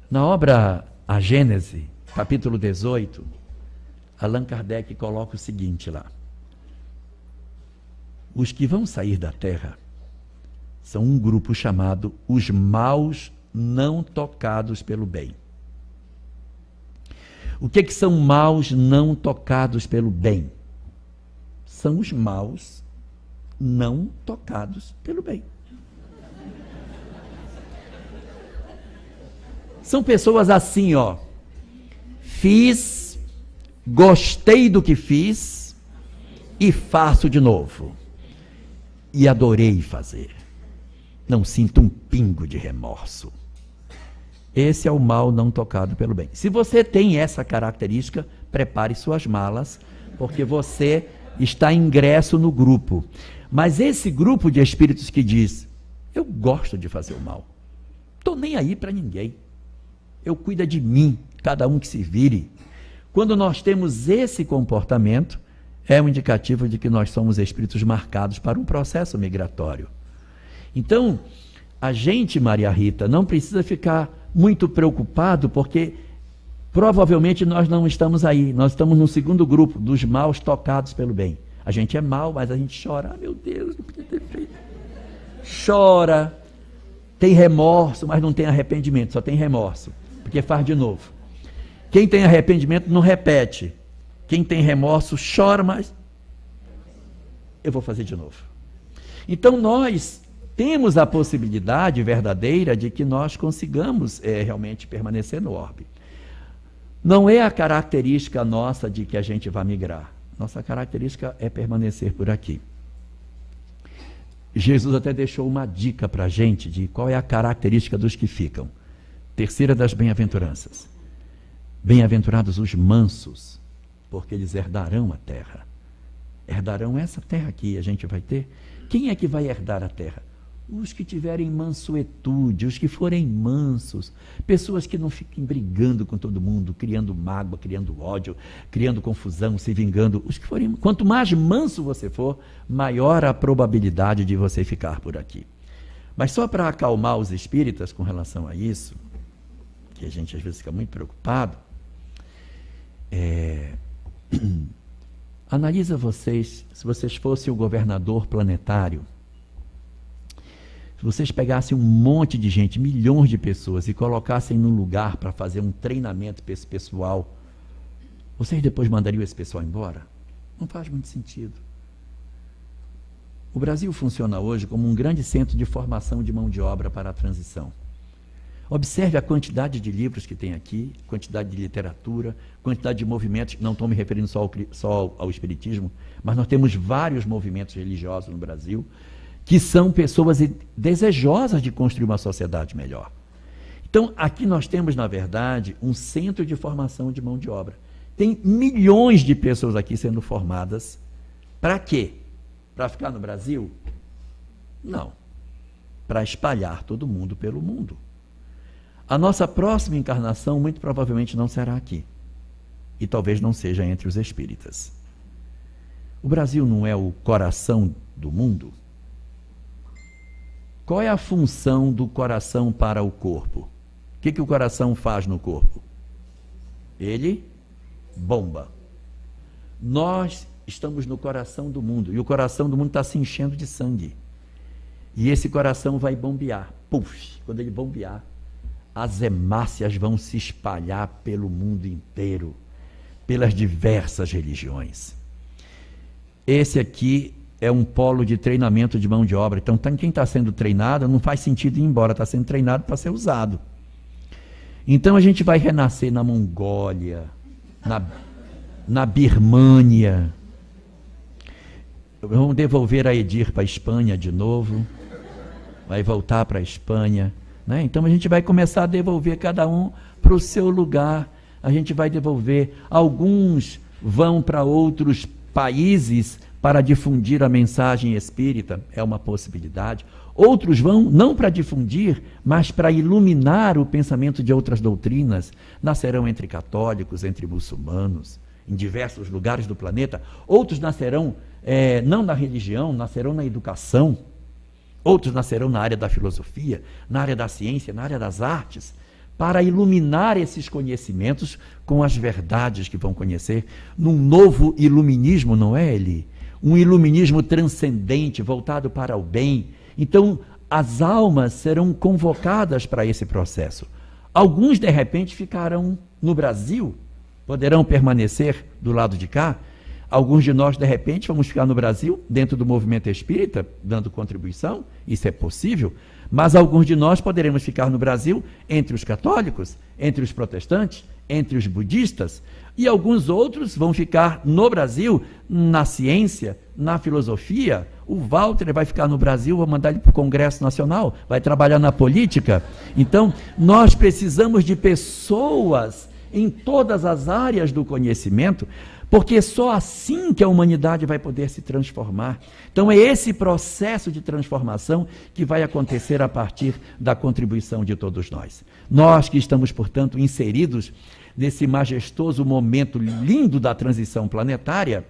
Na obra A Gênese, capítulo 18, Allan Kardec coloca o seguinte lá: os que vão sair da Terra são um grupo chamado os maus não tocados pelo bem. O que são maus não tocados pelo bem? São os maus não tocados pelo bem. São pessoas assim, ó. Fiz, gostei do que fiz e faço de novo. E adorei fazer. Não sinto um pingo de remorso. Esse é o mal não tocado pelo bem. Se você tem essa característica, prepare suas malas, porque você está ingresso no grupo. Mas esse grupo de espíritos que diz: eu gosto de fazer o mal, estou nem aí para ninguém, eu cuido de mim, cada um que se vire. Quando nós temos esse comportamento, é um indicativo de que nós somos espíritos marcados para um processo migratório. Então, a gente, Maria Rita, não precisa ficar muito preocupado, porque provavelmente nós não estamos aí. Nós estamos no segundo grupo, dos maus tocados pelo bem. A gente é mau, mas a gente chora. Ah, meu Deus, não podia ter feito. Chora, tem remorso, mas não tem arrependimento, só tem remorso, porque faz de novo. Quem tem arrependimento não repete. Quem tem remorso chora, mas eu vou fazer de novo. Então nós temos a possibilidade verdadeira de que nós consigamos realmente permanecer no orbe. Não é a característica nossa de que a gente vai migrar. Nossa característica é permanecer por aqui. Jesus até deixou uma dica para a gente de qual é a característica dos que ficam. Terceira das bem-aventuranças. Bem-aventurados os mansos, porque eles herdarão a terra. Herdarão essa terra que a gente vai ter. Quem é que vai herdar a terra? Os que tiverem mansuetude, os que forem mansos, pessoas que não fiquem brigando com todo mundo, criando mágoa, criando ódio, criando confusão, se vingando. Os que forem, quanto mais manso você for, maior a probabilidade de você ficar por aqui. Mas só para acalmar os espíritas com relação a isso, que a gente às vezes fica muito preocupado, analisa vocês, se vocês fossem o governador planetário, se vocês pegassem um monte de gente, milhões de pessoas, e colocassem num lugar para fazer um treinamento para esse pessoal, vocês depois mandariam esse pessoal embora? Não faz muito sentido. O Brasil funciona hoje como um grande centro de formação de mão de obra para a transição. Observe a quantidade de livros que tem aqui, quantidade de literatura, quantidade de movimentos, não estou me referindo só ao espiritismo, mas nós temos vários movimentos religiosos no Brasil, que são pessoas desejosas de construir uma sociedade melhor. Então, aqui nós temos, na verdade, um centro de formação de mão de obra. Tem milhões de pessoas aqui sendo formadas. Para quê? Para ficar no Brasil? Não. Para espalhar todo mundo pelo mundo. A nossa próxima encarnação muito provavelmente não será aqui. E talvez não seja entre os espíritas. O Brasil não é o coração do mundo? Qual é a função do coração para o corpo? O que o coração faz no corpo? Ele bomba. Nós estamos no coração do mundo, e o coração do mundo está se enchendo de sangue. E esse coração vai bombear. Puf! Quando ele bombear, as hemácias vão se espalhar pelo mundo inteiro, pelas diversas religiões. Esse aqui é um polo de treinamento de mão de obra. Então, quem está sendo treinado, não faz sentido ir embora, está sendo treinado para ser usado. Então, a gente vai renascer na Mongólia, na Birmânia. Vamos devolver a Edir para a Espanha de novo. Vai voltar para a Espanha. Né? Então, a gente vai começar a devolver cada um para o seu lugar. A gente vai devolver. Alguns vão para outros países para difundir a mensagem espírita, é uma possibilidade. Outros vão não para difundir, mas para iluminar o pensamento de outras doutrinas. Nascerão entre católicos, entre muçulmanos, em diversos lugares do planeta. Outros nascerão não na religião, nascerão na educação. Outros nascerão na área da filosofia, na área da ciência, na área das artes, para iluminar esses conhecimentos com as verdades que vão conhecer, num novo iluminismo, não é, Eli? Um iluminismo transcendente, voltado para o bem. Então, as almas serão convocadas para esse processo. Alguns, de repente, ficarão no Brasil, poderão permanecer do lado de cá. Alguns de nós, de repente, vamos ficar no Brasil, dentro do movimento espírita, dando contribuição, isso é possível, mas alguns de nós poderemos ficar no Brasil entre os católicos, entre os protestantes, entre os budistas, e alguns outros vão ficar no Brasil, na ciência, na filosofia. O Walter vai ficar no Brasil, vou mandar ele para o Congresso Nacional, vai trabalhar na política. Então, nós precisamos de pessoas em todas as áreas do conhecimento, porque só assim que a humanidade vai poder se transformar. Então é esse processo de transformação que vai acontecer a partir da contribuição de todos nós. Nós que estamos, portanto, inseridos nesse majestoso momento lindo da transição planetária,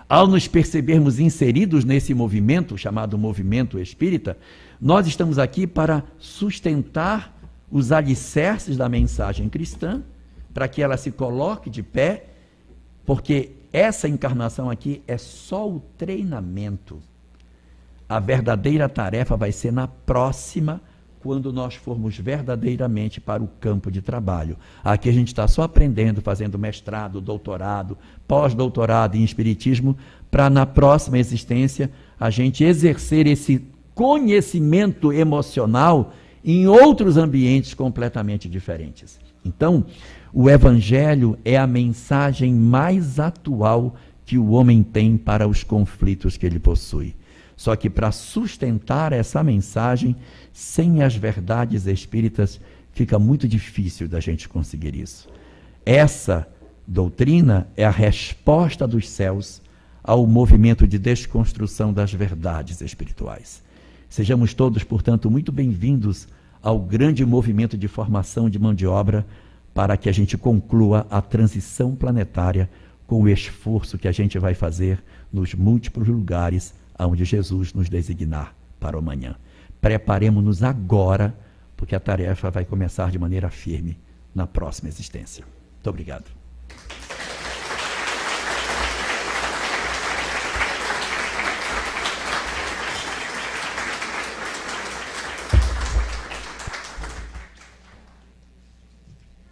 ao nos percebermos inseridos nesse movimento, chamado movimento espírita, nós estamos aqui para sustentar os alicerces da mensagem cristã, para que ela se coloque de pé, porque essa encarnação aqui é só o treinamento. A verdadeira tarefa vai ser na próxima, quando nós formos verdadeiramente para o campo de trabalho. Aqui a gente está só aprendendo, fazendo mestrado, doutorado, pós-doutorado em espiritismo, para na próxima existência a gente exercer esse conhecimento emocional em outros ambientes completamente diferentes. Então, o Evangelho é a mensagem mais atual que o homem tem para os conflitos que ele possui. Só que para sustentar essa mensagem, sem as verdades espíritas, fica muito difícil da gente conseguir isso. Essa doutrina é a resposta dos céus ao movimento de desconstrução das verdades espirituais. Sejamos todos, portanto, muito bem-vindos ao grande movimento de formação de mão de obra, para que a gente conclua a transição planetária com o esforço que a gente vai fazer nos múltiplos lugares onde Jesus nos designar para o amanhã. Preparemos-nos agora, porque a tarefa vai começar de maneira firme na próxima existência. Muito obrigado.